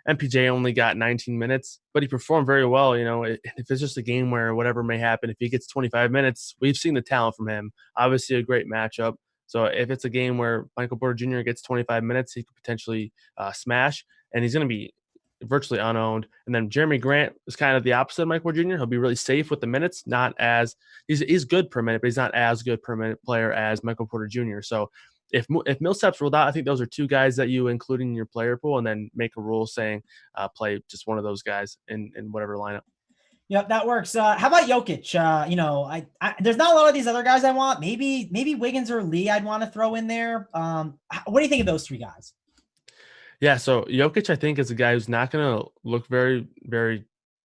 D: MPJ only got 19 minutes, but he performed very well. If it's just a game where whatever may happen, if he gets 25 minutes, we've seen the talent from him. Obviously, a great matchup. So if it's a game where Michael Porter Jr. gets 25 minutes, he could potentially smash, and he's going to be virtually unowned. And then Jeremy Grant is kind of the opposite of Michael Jr. He'll be really safe with the minutes, not as he's good per minute, but he's not as good per minute player as Michael Porter Jr. So if Millsap's ruled out, I think those are two guys that you include in your player pool, and then make a rule saying play just one of those guys in whatever lineup.
C: Yep, that works. How about Jokic? There's not a lot of these other guys I want. Maybe Wiggins or Lee I'd want to throw in there. What do you think of those three guys?
D: Yeah, so Jokic, I think, is a guy who's not going to look very, very.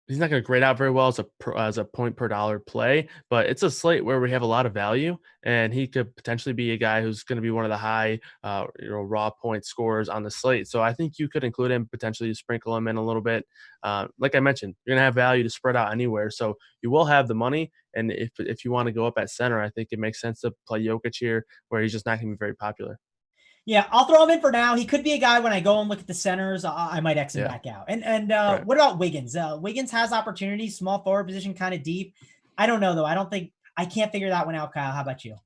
D: He's not going to grade out very well as a point per dollar play, but it's a slate where we have a lot of value, and he could potentially be a guy who's going to be one of the high, raw point scorers on the slate. So I think you could include him, potentially sprinkle him in a little bit. Like I mentioned, you're going to have value to spread out anywhere, so you will have the money. And if you want to go up at center, I think it makes sense to play Jokic here, where he's just not going to be very popular.
C: Yeah, I'll throw him in for now. He could be a guy when I go and look at the centers, I might X him back out. And
D: Right.
C: What about Wiggins? Wiggins has opportunities, small forward position, kind of deep. I don't know, though. I can't figure that one out, Kyle. How about you?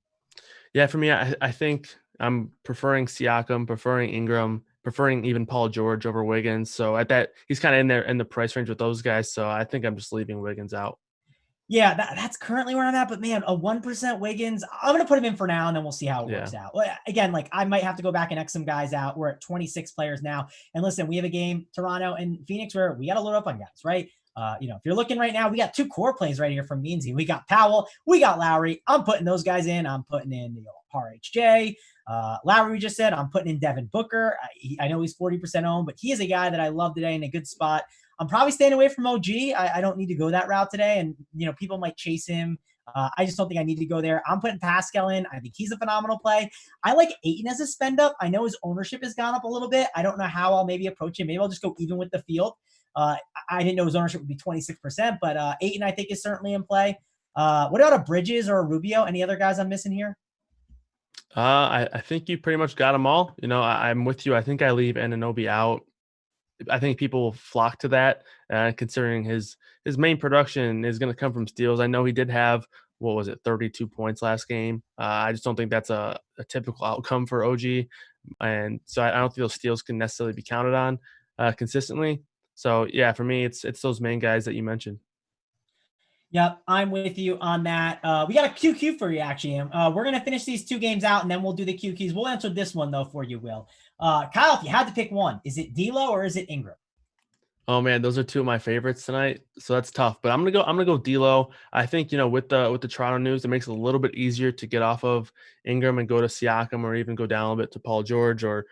D: Yeah, for me, I think I'm preferring Siakam, preferring Ingram, preferring even Paul George over Wiggins. So at that, he's kind of in there in the price range with those guys. So I think I'm just leaving Wiggins out.
C: Yeah, that's currently where I'm at. But man, a 1% Wiggins, I'm going to put him in for now, and then we'll see how it works out. Again, I might have to go back and X some guys out. We're at 26 players now. And listen, we have a game, Toronto and Phoenix, where we got to load up on guys, right? If you're looking right now, we got two core plays right here from Meansy. We got Powell, we got Lowry. I'm putting those guys in. I'm putting in RHJ. Lowry, we just said, I'm putting in Devin Booker. I know he's 40% owned, but he is a guy that I love today in a good spot. I'm probably staying away from OG. I don't need to go that route today. And, people might chase him. I just don't think I need to go there. I'm putting Pascal in. I think he's a phenomenal play. I like Ayton as a spend up. I know his ownership has gone up a little bit. I don't know how I'll maybe approach him. Maybe I'll just go even with the field. I didn't know his ownership would be 26%, but Ayton I think is certainly in play. What about a Bridges or a Rubio? Any other guys I'm missing here?
D: I think you pretty much got them all. I'm with you. I think I leave Anunoby out. I think people will flock to that, considering his main production is going to come from steals. I know he did have, 32 points last game. I just don't think that's a typical outcome for OG, and so I don't think those steals can necessarily be counted on consistently. So yeah, for me, it's those main guys that you mentioned.
C: Yep, I'm with you on that. We got a QQ for you, actually. We're going to finish these 2 games out, and then we'll do the QQs. We'll answer this one, though, for you, Will. Kyle, if you had to pick one, is it D'Lo or is it Ingram?
D: Oh man, those are 2 of my favorites tonight. So that's tough, but I'm gonna go D'Lo. I think with the Toronto news, it makes it a little bit easier to get off of Ingram and go to Siakam, or even go down a bit to Paul George, or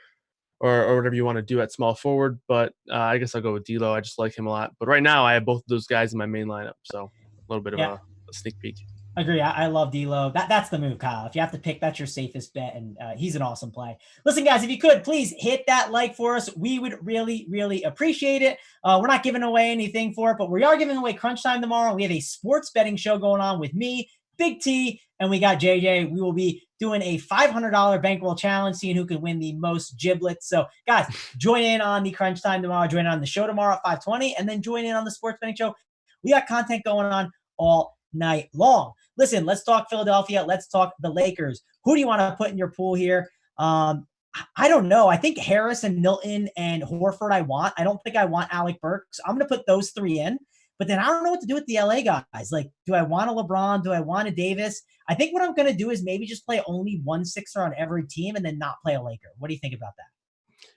D: whatever you want to do at small forward. But I guess I'll go with D'Lo. I just like him a lot. But right now, I have both of those guys in my main lineup, so a little bit of a sneak peek.
C: Agree. I love D'Lo. That's the move, Kyle. If you have to pick, that's your safest bet, and he's an awesome play. Listen, guys, if you could, please hit that like for us. We would really, really appreciate it. We're not giving away anything for it, but we are giving away Crunch Time tomorrow. We have a sports betting show going on with me, Big T, and we got JJ. We will be doing a $500 bankroll challenge, seeing who can win the most giblets. So, guys, join in on the Crunch Time tomorrow. Join in on the show tomorrow at 5:20, and then join in on the sports betting show. We got content going on all night long. Listen, let's talk Philadelphia. Let's talk the Lakers. Who do you want to put in your pool here? I don't know. I think Harris and Milton and Horford I want. I don't think I want Alec Burks. I'm going to put those 3 in. But then I don't know what to do with the LA guys. Like, do I want a LeBron? Do I want a Davis? I think what I'm going to do is maybe just play only 1 Sixer on every team and then not play a Laker. What do you think about that?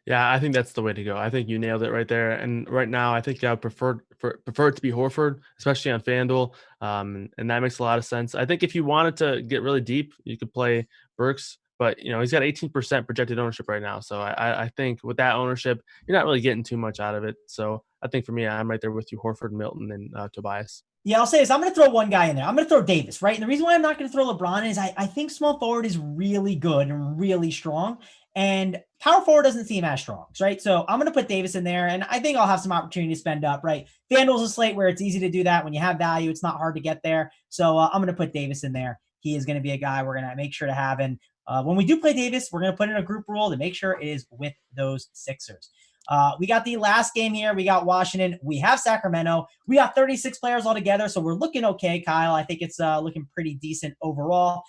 D: Yeah, I think that's the way to go. I think you nailed it right there. And right now, I think I would prefer it to be Horford, especially on FanDuel. And that makes a lot of sense. I think if you wanted to get really deep, you could play Burks, but he's got 18% projected ownership right now. So I think with that ownership, you're not really getting too much out of it. So I think for me, I'm right there with you, Horford, Milton, and Tobias.
C: Yeah, I'll say this. I'm going to throw one guy in there. I'm going to throw Davis, right? And the reason why I'm not going to throw LeBron is I think small forward is really good and really strong. And power forward doesn't seem as strong, right? So I'm going to put Davis in there, and I think I'll have some opportunity to spend up, right? FanDuel's a slate where it's easy to do that. When you have value, it's not hard to get there. So I'm going to put Davis in there. He is going to be a guy we're going to make sure to have. And when we do play Davis, we're going to put in a group rule to make sure it is with those Sixers. We got the last game here. We got Washington. We have Sacramento. We got 36 players altogether, so we're looking okay, Kyle. I think it's looking pretty decent overall.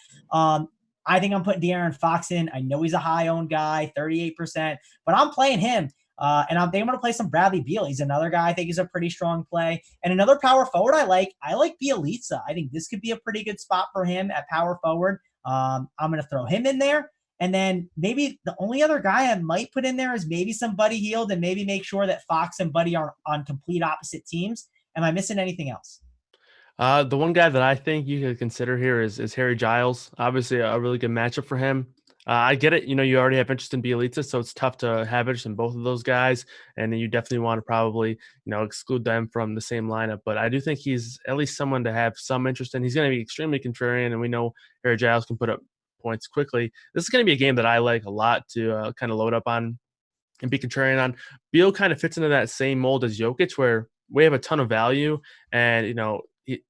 C: I think I'm putting De'Aaron Fox in. I know he's a high-owned guy, 38%, but I'm playing him. And I think I'm going to play some Bradley Beal. He's another guy I think is a pretty strong play. And another power forward I like Bielitsa. I think this could be a pretty good spot for him at power forward. I'm going to throw him in there. And then maybe the only other guy I might put in there is maybe some Buddy Hield, and maybe make sure that Fox and Buddy are on complete opposite teams. Am I missing anything else?
D: The one guy that I think you could consider here is Harry Giles. Obviously, a really good matchup for him. I get it. You already have interest in Bielitsa, so it's tough to have interest in both of those guys. And then you definitely want to probably, exclude them from the same lineup. But I do think he's at least someone to have some interest in. He's going to be extremely contrarian, and we know Harry Giles can put up points quickly. This is going to be a game that I like a lot to kind of load up on and be contrarian on. Beal kind of fits into that same mold as Jokic, where we have a ton of value, and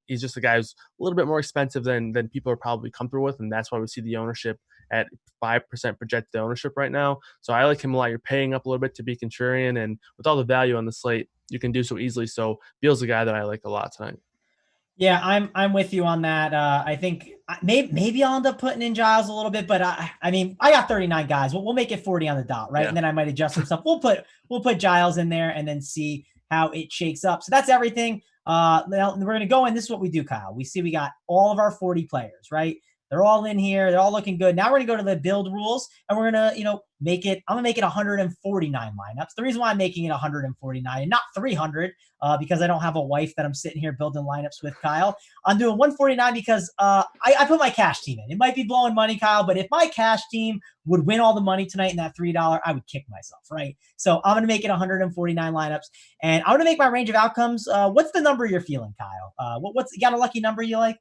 D: he's just a guy who's a little bit more expensive than people are probably comfortable with, and that's why we see the ownership at 5% projected ownership right now. So I like him a lot. You're paying up a little bit to be contrarian, and with all the value on the slate, you can do so easily. So Beal's a guy that I like a lot tonight.
C: Yeah, I'm with you on that. I think maybe I'll end up putting in Giles a little bit, but I got 39 guys. We'll make it 40 on the dot, right? Yeah. And then I might adjust some stuff. We'll put Giles in there and then see how it shakes up. So that's everything. We're going to go in. This is what we do, Kyle. We got all of our 40 players, right? They're all in here. They're all looking good. Now we're going to go to the build rules, and we're going to, I'm going to make it 149 lineups. The reason why I'm making it 149 and not 300, because I don't have a wife that I'm sitting here building lineups with, Kyle. I'm doing 149 because I put my cash team in. It might be blowing money, Kyle, but if my cash team would win all the money tonight in that $3, I would kick myself, right? So I'm going to make it 149 lineups, and I'm going to make my range of outcomes. What's the number you're feeling, Kyle? What's you got a lucky number you like?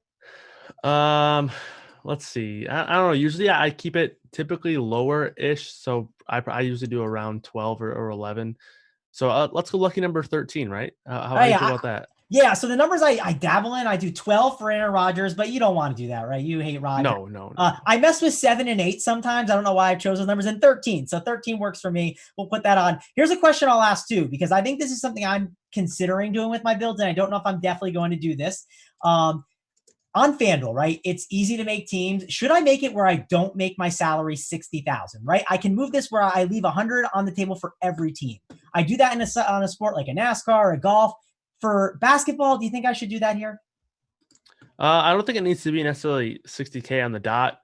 D: Let's see. I don't know. Usually I keep it typically lower-ish. So I usually do around 12 or 11. So let's go lucky number 13, right? How do you feel about that?
C: Yeah, so the numbers I dabble in, I do 12 for Aaron Rodgers, but you don't want to do that, right? You hate Rodgers.
D: No.
C: I mess with 7 and 8 sometimes. I don't know why I chose those numbers, and 13. So 13 works for me. We'll put that on. Here's a question I'll ask too, because I think this is something I'm considering doing with my builds, and I don't know if I'm definitely going to do this. On FanDuel, right? It's easy to make teams. Should I make it where I don't make my salary 60,000, right? I can move this where I leave 100 on the table for every team. I do that on a sport like a NASCAR or a golf. For basketball, do you think I should do that here?
D: I don't think it needs to be necessarily 60K on the dot.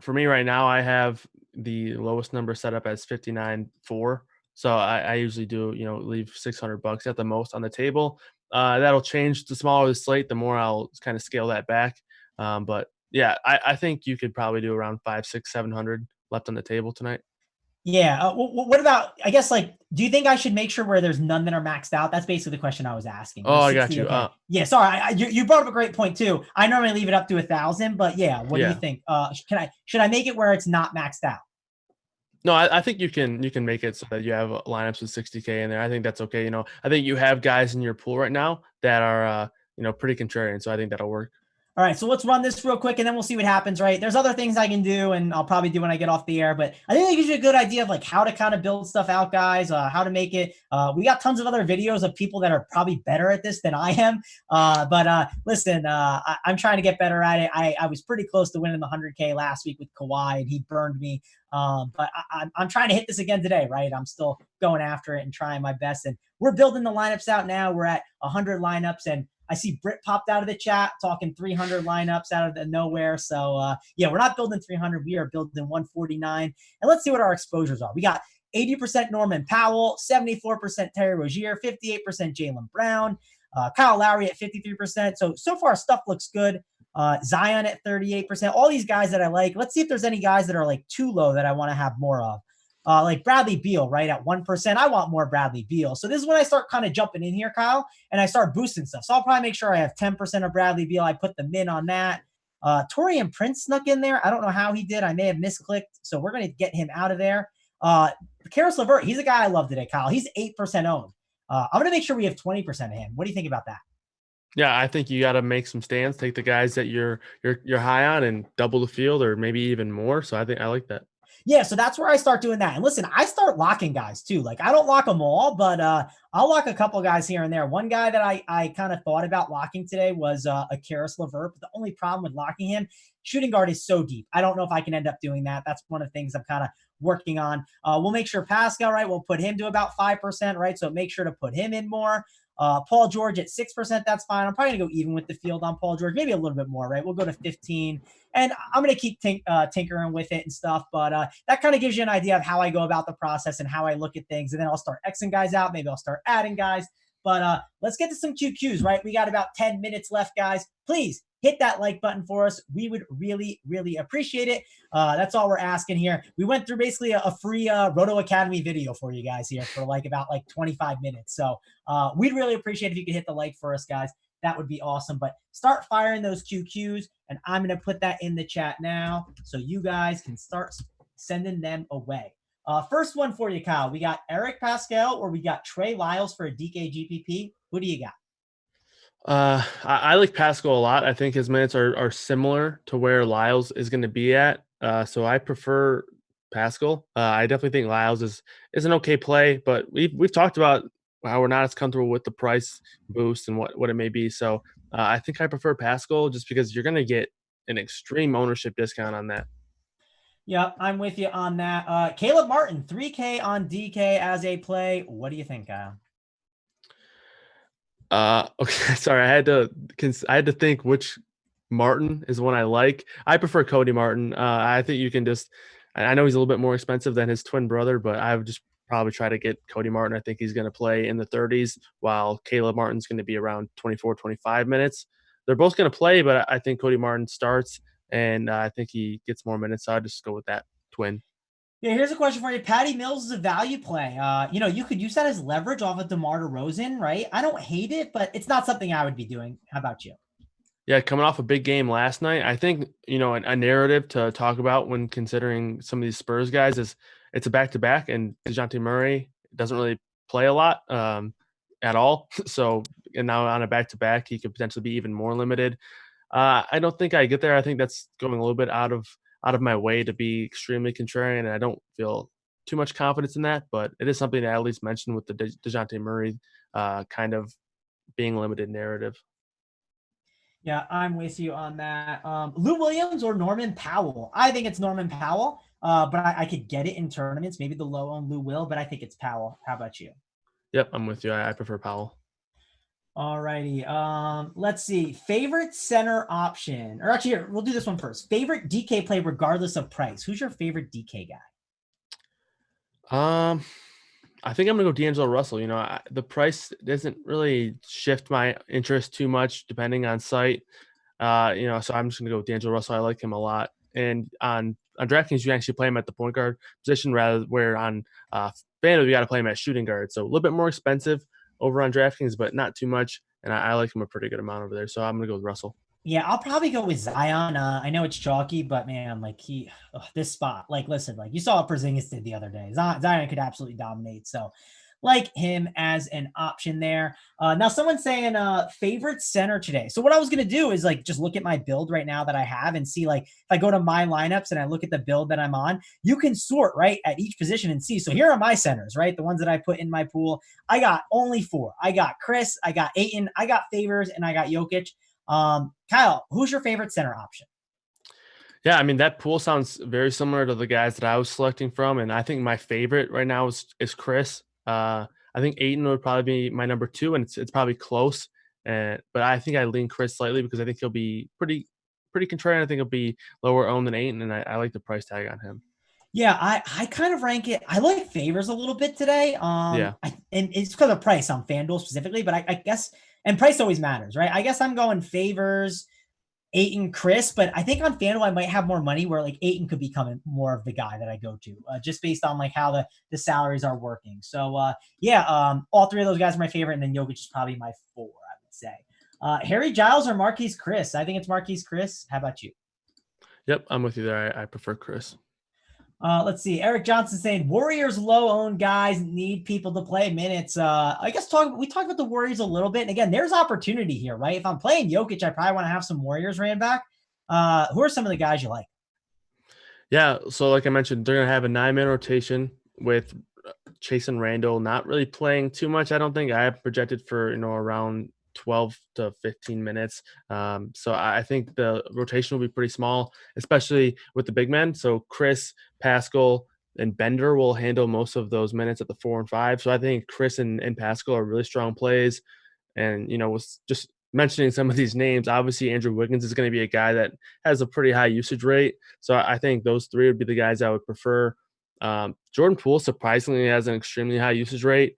D: For me right now, I have the lowest number set up as 59.4. So I usually do, leave $600 at the most on the table. That'll change. The smaller the slate, the more I'll kind of scale that back. But yeah, I think you could probably do around 500, 600, 700 left on the table tonight.
C: Yeah. What about, I guess, like, do you think I should make sure where there's none that are maxed out? That's basically the question I was asking.
D: Oh, I got you.
C: Okay. Yeah. Sorry. You brought up a great point too. I normally leave it up to 1,000, but yeah. What do you think? Should I make it where it's not maxed out?
D: No, I think you can make it so that you have lineups with 60K in there. I think that's okay. I think you have guys in your pool right now that are, pretty contrarian. So I think that'll work.
C: All right, so let's run this real quick and then we'll see what happens, right? There's other things I can do and I'll probably do when I get off the air, but I think that gives you a good idea of like how to kind of build stuff out, guys, how to make it. We got tons of other videos of people that are probably better at this than I am. But listen, I'm trying to get better at it. I was pretty close to winning the 100K last week with Kawhi and he burned me. But I'm trying to hit this again today, right? I'm still going after it and trying my best. And we're building the lineups out now. We're at 100 lineups and I see Britt popped out of the chat talking 300 lineups out of the nowhere. So, yeah, we're not building 300. We are building 149. And let's see what our exposures are. We got 80% Norman Powell, 74% Terry Rozier, 58% Jaylen Brown, Kyle Lowry at 53%. So far, stuff looks good. Zion at 38%. All these guys that I like. Let's see if there's any guys that are like too low that I want to have more of. Like Bradley Beal, right, at 1%. I want more Bradley Beal. So this is when I start kind of jumping in here, Kyle, and I start boosting stuff. So I'll probably make sure I have 10% of Bradley Beal. I put the min on that. Torian Prince snuck in there. I don't know how he did. I may have misclicked. So we're going to get him out of there. Karis LeVert, he's a guy I love today, Kyle. He's 8% owned. I'm going to make sure we have 20% of him. What do you think about that?
D: Yeah, I think you got to make some stands, take the guys that you're high on and double the field or maybe even more. So I think I like that.
C: Yeah, so that's where I start doing that. And listen, I start locking guys too. Like I don't lock them all, but I'll lock a couple guys here and there. One guy that I kind of thought about locking today was a Karis LeVert. But the only problem with locking him, shooting guard is so deep. I don't know if I can end up doing that. That's one of the things I'm kind of working on. We'll make sure Pascal, right? We'll put him to about 5%, right? So make sure to put him in more. Paul George at 6%, that's fine. I'm probably going to go even with the field on Paul George, maybe a little bit more, right? We'll go to 15. And I'm going to keep tinkering with it and stuff. But that kind of gives you an idea of how I go about the process and how I look at things. And then I'll start Xing guys out. Maybe I'll start adding guys. But let's get to some QQs, right? We got about 10 minutes left, guys. Please hit that like button for us. We would really, really appreciate it. That's all we're asking here. We went through basically a free Roto Academy video for you guys here for about 25 minutes. So we'd really appreciate if you could hit the like for us, guys. That would be awesome. But start firing those QQs, and I'm going to put that in the chat now so you guys can start sending them away. First one for you, Kyle. We got Eric Pascal or we got Trey Lyles for a DK GPP. Who do you got?
D: I like Pascal a lot. I think his minutes are similar to where Lyles is going to be at. So I prefer Pascal. I definitely think Lyles is an okay play, but we've talked about how we're not as comfortable with the price boost and what it may be. So I think I prefer Pascal just because you're going to get an extreme ownership discount on that.
C: Yeah, I'm with you on that. Caleb Martin, 3K on DK as a play. What do you think, Kyle?
D: Okay, sorry, I had to think which Martin is one I like. I prefer Cody Martin. I think you can I know he's a little bit more expensive than his twin brother, but I would just probably try to get Cody Martin. I think he's going to play in the 30s while Caleb Martin's going to be around 24, 25 minutes. They're both going to play, but I think Cody Martin starts, and I think he gets more minutes. So I'd just go with that twin.
C: Yeah, here's a question for you. Patty Mills is a value play. You could use that as leverage off of DeMar DeRozan, right? I don't hate it, but it's not something I would be doing. How about you?
D: Yeah, coming off a big game last night, I think, a narrative to talk about when considering some of these Spurs guys is it's a back-to-back, and DeJounte Murray doesn't really play a lot at all. So and now on a back-to-back, he could potentially be even more limited. I don't think I get there. I think that's going a little bit out of my way to be extremely contrarian, and I don't feel too much confidence in that. But it is something that I at least mentioned with the DeJounte Murray kind of being limited narrative.
C: Yeah, I'm with you on that. Lou Williams or Norman Powell? I think it's Norman Powell, but I could get it in tournaments. Maybe the low on Lou will, but I think it's Powell. How about you?
D: Yep, I'm with you. I prefer Powell.
C: All righty. Let's see. Favorite center option, or actually, here, we'll do this one first. Favorite DK play, regardless of price. Who's your favorite DK guy?
D: I think I'm gonna go D'Angelo Russell. The price doesn't really shift my interest too much depending on site. So I'm just gonna go with D'Angelo Russell. I like him a lot. And on DraftKings, you can actually play him at the point guard position, rather where on FanDuel you got to play him at shooting guard. So a little bit more expensive over on DraftKings, but not too much. And I like him a pretty good amount over there. So I'm gonna go with Russell.
C: Yeah, I'll probably go with Zion. I know it's chalky, but man, like this spot, like, listen, like you saw what Porzingis did the other day. Zion could absolutely dominate. So like him as an option there. Now someone's saying favorite center today. So what I was going to do is like just look at my build right now that I have and see, like, if I go to my lineups and I look at the build that I'm on, you can sort right at each position and see. So here are my centers, right? The ones that I put in my pool. I got only 4. I got Chris, I got Ayton, I got Favors, and I got Jokic. Kyle, who's your favorite center option?
D: Yeah, I mean, that pool sounds very similar to the guys that I was selecting from, and I think my favorite right now is Chris. I think Ayton would probably be my number 2, and it's probably close. But I think I lean Chris slightly because I think he'll be pretty contrarian. I think he'll be lower owned than Ayton, and I like the price tag on him.
C: Yeah, I kind of rank it. I like Favors a little bit today.
D: Yeah.
C: And it's because of price on FanDuel specifically, but I guess, and price always matters, right? I guess I'm going Favors, Ayton, Chris, but I think on FanDuel I might have more money where like Ayton could become more of the guy that I go to, just based on like how the salaries are working. So all 3 of those guys are my favorite, and then Jokic is probably my 4, I would say. Harry Giles or Marquise Chris? I think it's Marquise Chris. How about you?
D: Yep, I'm with you there. I prefer Chris.
C: Let's see. Eric Johnson saying Warriors low-owned guys need people to play minutes. I guess we talked about the Warriors a little bit. And again, there's opportunity here, right? If I'm playing Jokic, I probably want to have some Warriors ran back. Who are some of the guys you like?
D: Yeah, so like I mentioned, they're going to have a 9-man rotation with Chase and Randall not really playing too much. I don't think I have projected for, around 12 to 15 minutes. So I think the rotation will be pretty small, especially with the big men. So Chris, Pascal, and Bender will handle most of those minutes at the 4 and 5. So I think Chris and Pascal are really strong plays. And, with just mentioning some of these names, obviously Andrew Wiggins is going to be a guy that has a pretty high usage rate. So I think those 3 would be the guys I would prefer. Jordan Poole surprisingly has an extremely high usage rate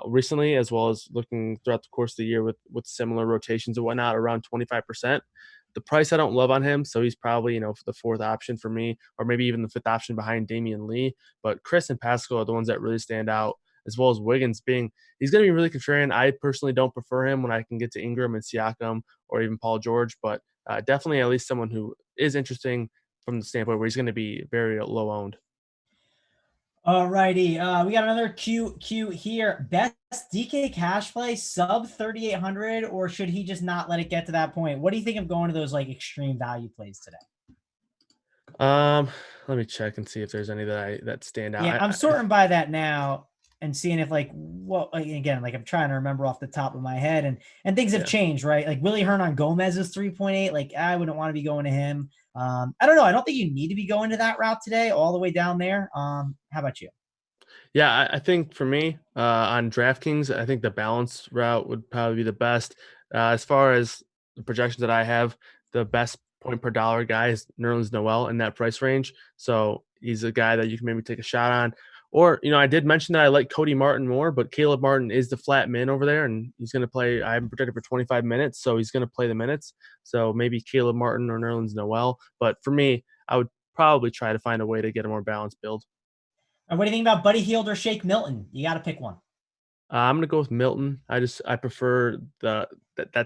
D: recently, as well as looking throughout the course of the year with similar rotations and whatnot, around 25%. The price I don't love on him, so he's probably, the 4th option for me, or maybe even the 5th option behind Damian Lee. But Chris and Pascal are the ones that really stand out, as well as Wiggins he's going to be really contrarian. I personally don't prefer him when I can get to Ingram and Siakam or even Paul George, but definitely at least someone who is interesting from the standpoint where he's going to be very low owned.
C: All righty. We got another Q here. Best DK cash play sub 3,800, or should he just not let it get to that point? What do you think of going to those like extreme value plays today?
D: Let me check and see if there's any that stand out.
C: Yeah, I'm sorting by that now and seeing if again, like I'm trying to remember off the top of my head, and things have changed, right? Like Willie Hernan-Gomez is 3.8. Like I wouldn't want to be going to him. I don't know. I don't think you need to be going to that route today, all the way down there. How about you?
D: Yeah, I think for me on DraftKings, I think the balance route would probably be the best. As far as the projections that I have, the best point per dollar guy is Nerlens Noel in that price range. So he's a guy that you can maybe take a shot on. Or, I did mention that I like Cody Martin more, but Caleb Martin is the flat min over there, and he's going to play. I have him projected for 25 minutes, so he's going to play the minutes. So maybe Caleb Martin or Nerlens Noel. But for me, I would probably try to find a way to get a more balanced build.
C: And what do you think about Buddy Hield or Shake Milton? You got to pick one.
D: I'm going to go with Milton. I prefer that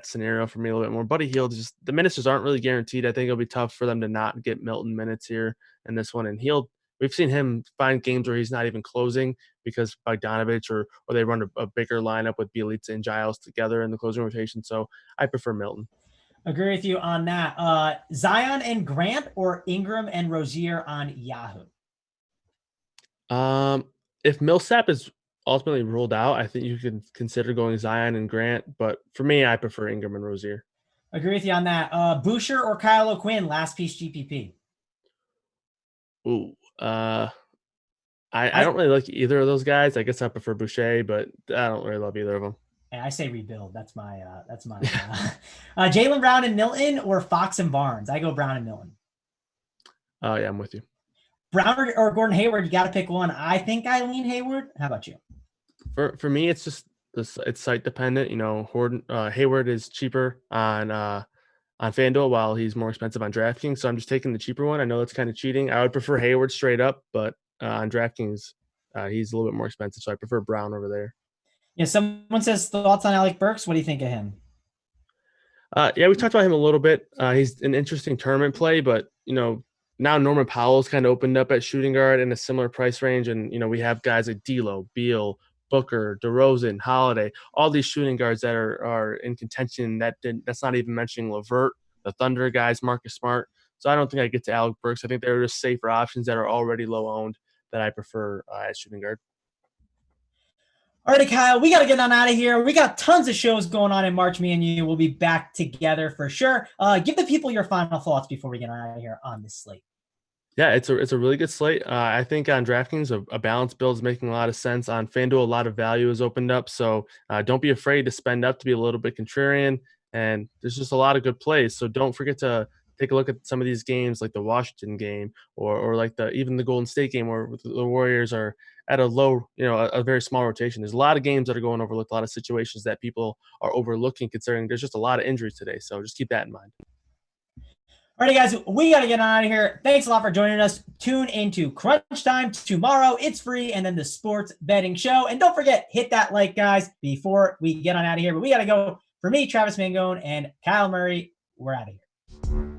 D: scenario for me a little bit more. Buddy Hield, the minutes just aren't really guaranteed. I think it'll be tough for them to not get Milton minutes here in this one. And Hield we've seen him find games where he's not even closing because Bogdanovich or they run a bigger lineup with Bjelica and Giles together in the closing rotation. So I prefer Milton.
C: Agree with you on that. Zion and Grant or Ingram and Rozier on Yahoo?
D: If Millsap is ultimately ruled out, I think you can consider going Zion and Grant. But for me, I prefer Ingram and Rozier.
C: Agree with you on that. Boucher or Kyle O'Quinn, last piece GPP?
D: Ooh, I don't really like either of those guys. I guess I prefer Boucher, but I don't really love either of them.
C: I say rebuild. That's my Jaylen Brown and Milton or Fox and Barnes. I go Brown and Milton.
D: Oh yeah, I'm with you.
C: Brown or Gordon Hayward, you got to pick one. I think I lean Hayward. How about you?
D: For me, it's just it's site dependent. You know, Hayward is cheaper on FanDuel while he's more expensive on DraftKings. So I'm just taking the cheaper one. I know that's kind of cheating. I would prefer Hayward straight up, but on DraftKings, he's a little bit more expensive. So I prefer Brown over there.
C: Yeah, someone says thoughts on Alec Burks. What do you think of him?
D: Yeah, we talked about him a little bit. He's an interesting tournament play, but now Norman Powell's kind of opened up at shooting guard in a similar price range, and we have guys like D'Lo, Beal, Booker, DeRozan, Holiday, all these shooting guards that are in contention. That's not even mentioning LeVert, the Thunder guys, Marcus Smart. So I don't think I get to Alec Burks. I think they're just safer options that are already low owned that I prefer at shooting guard.
C: All right, Kyle, we got to get on out of here. We got tons of shows going on in March. Me and you will be back together for sure. Give the people your final thoughts before we get on out of here on this slate.
D: Yeah, it's a really good slate. I think on DraftKings, a balanced build is making a lot of sense. On FanDuel, a lot of value has opened up. So don't be afraid to spend up to be a little bit contrarian. And there's just a lot of good plays. So don't forget to take a look at some of these games like the Washington game or like even the Golden State game where the Warriors are at a low, a very small rotation. There's a lot of games that are going overlooked, a lot of situations that people are overlooking considering there's just a lot of injuries today. So just keep that in mind.
C: All right, guys, we got to get on out of here. Thanks a lot for joining us. Tune into Crunch Time tomorrow. It's free, and then the sports betting show. And don't forget, hit that like, guys, before we get on out of here. But we got to go. For me, Travis Mangone, and Kyle Murray, we're out of here.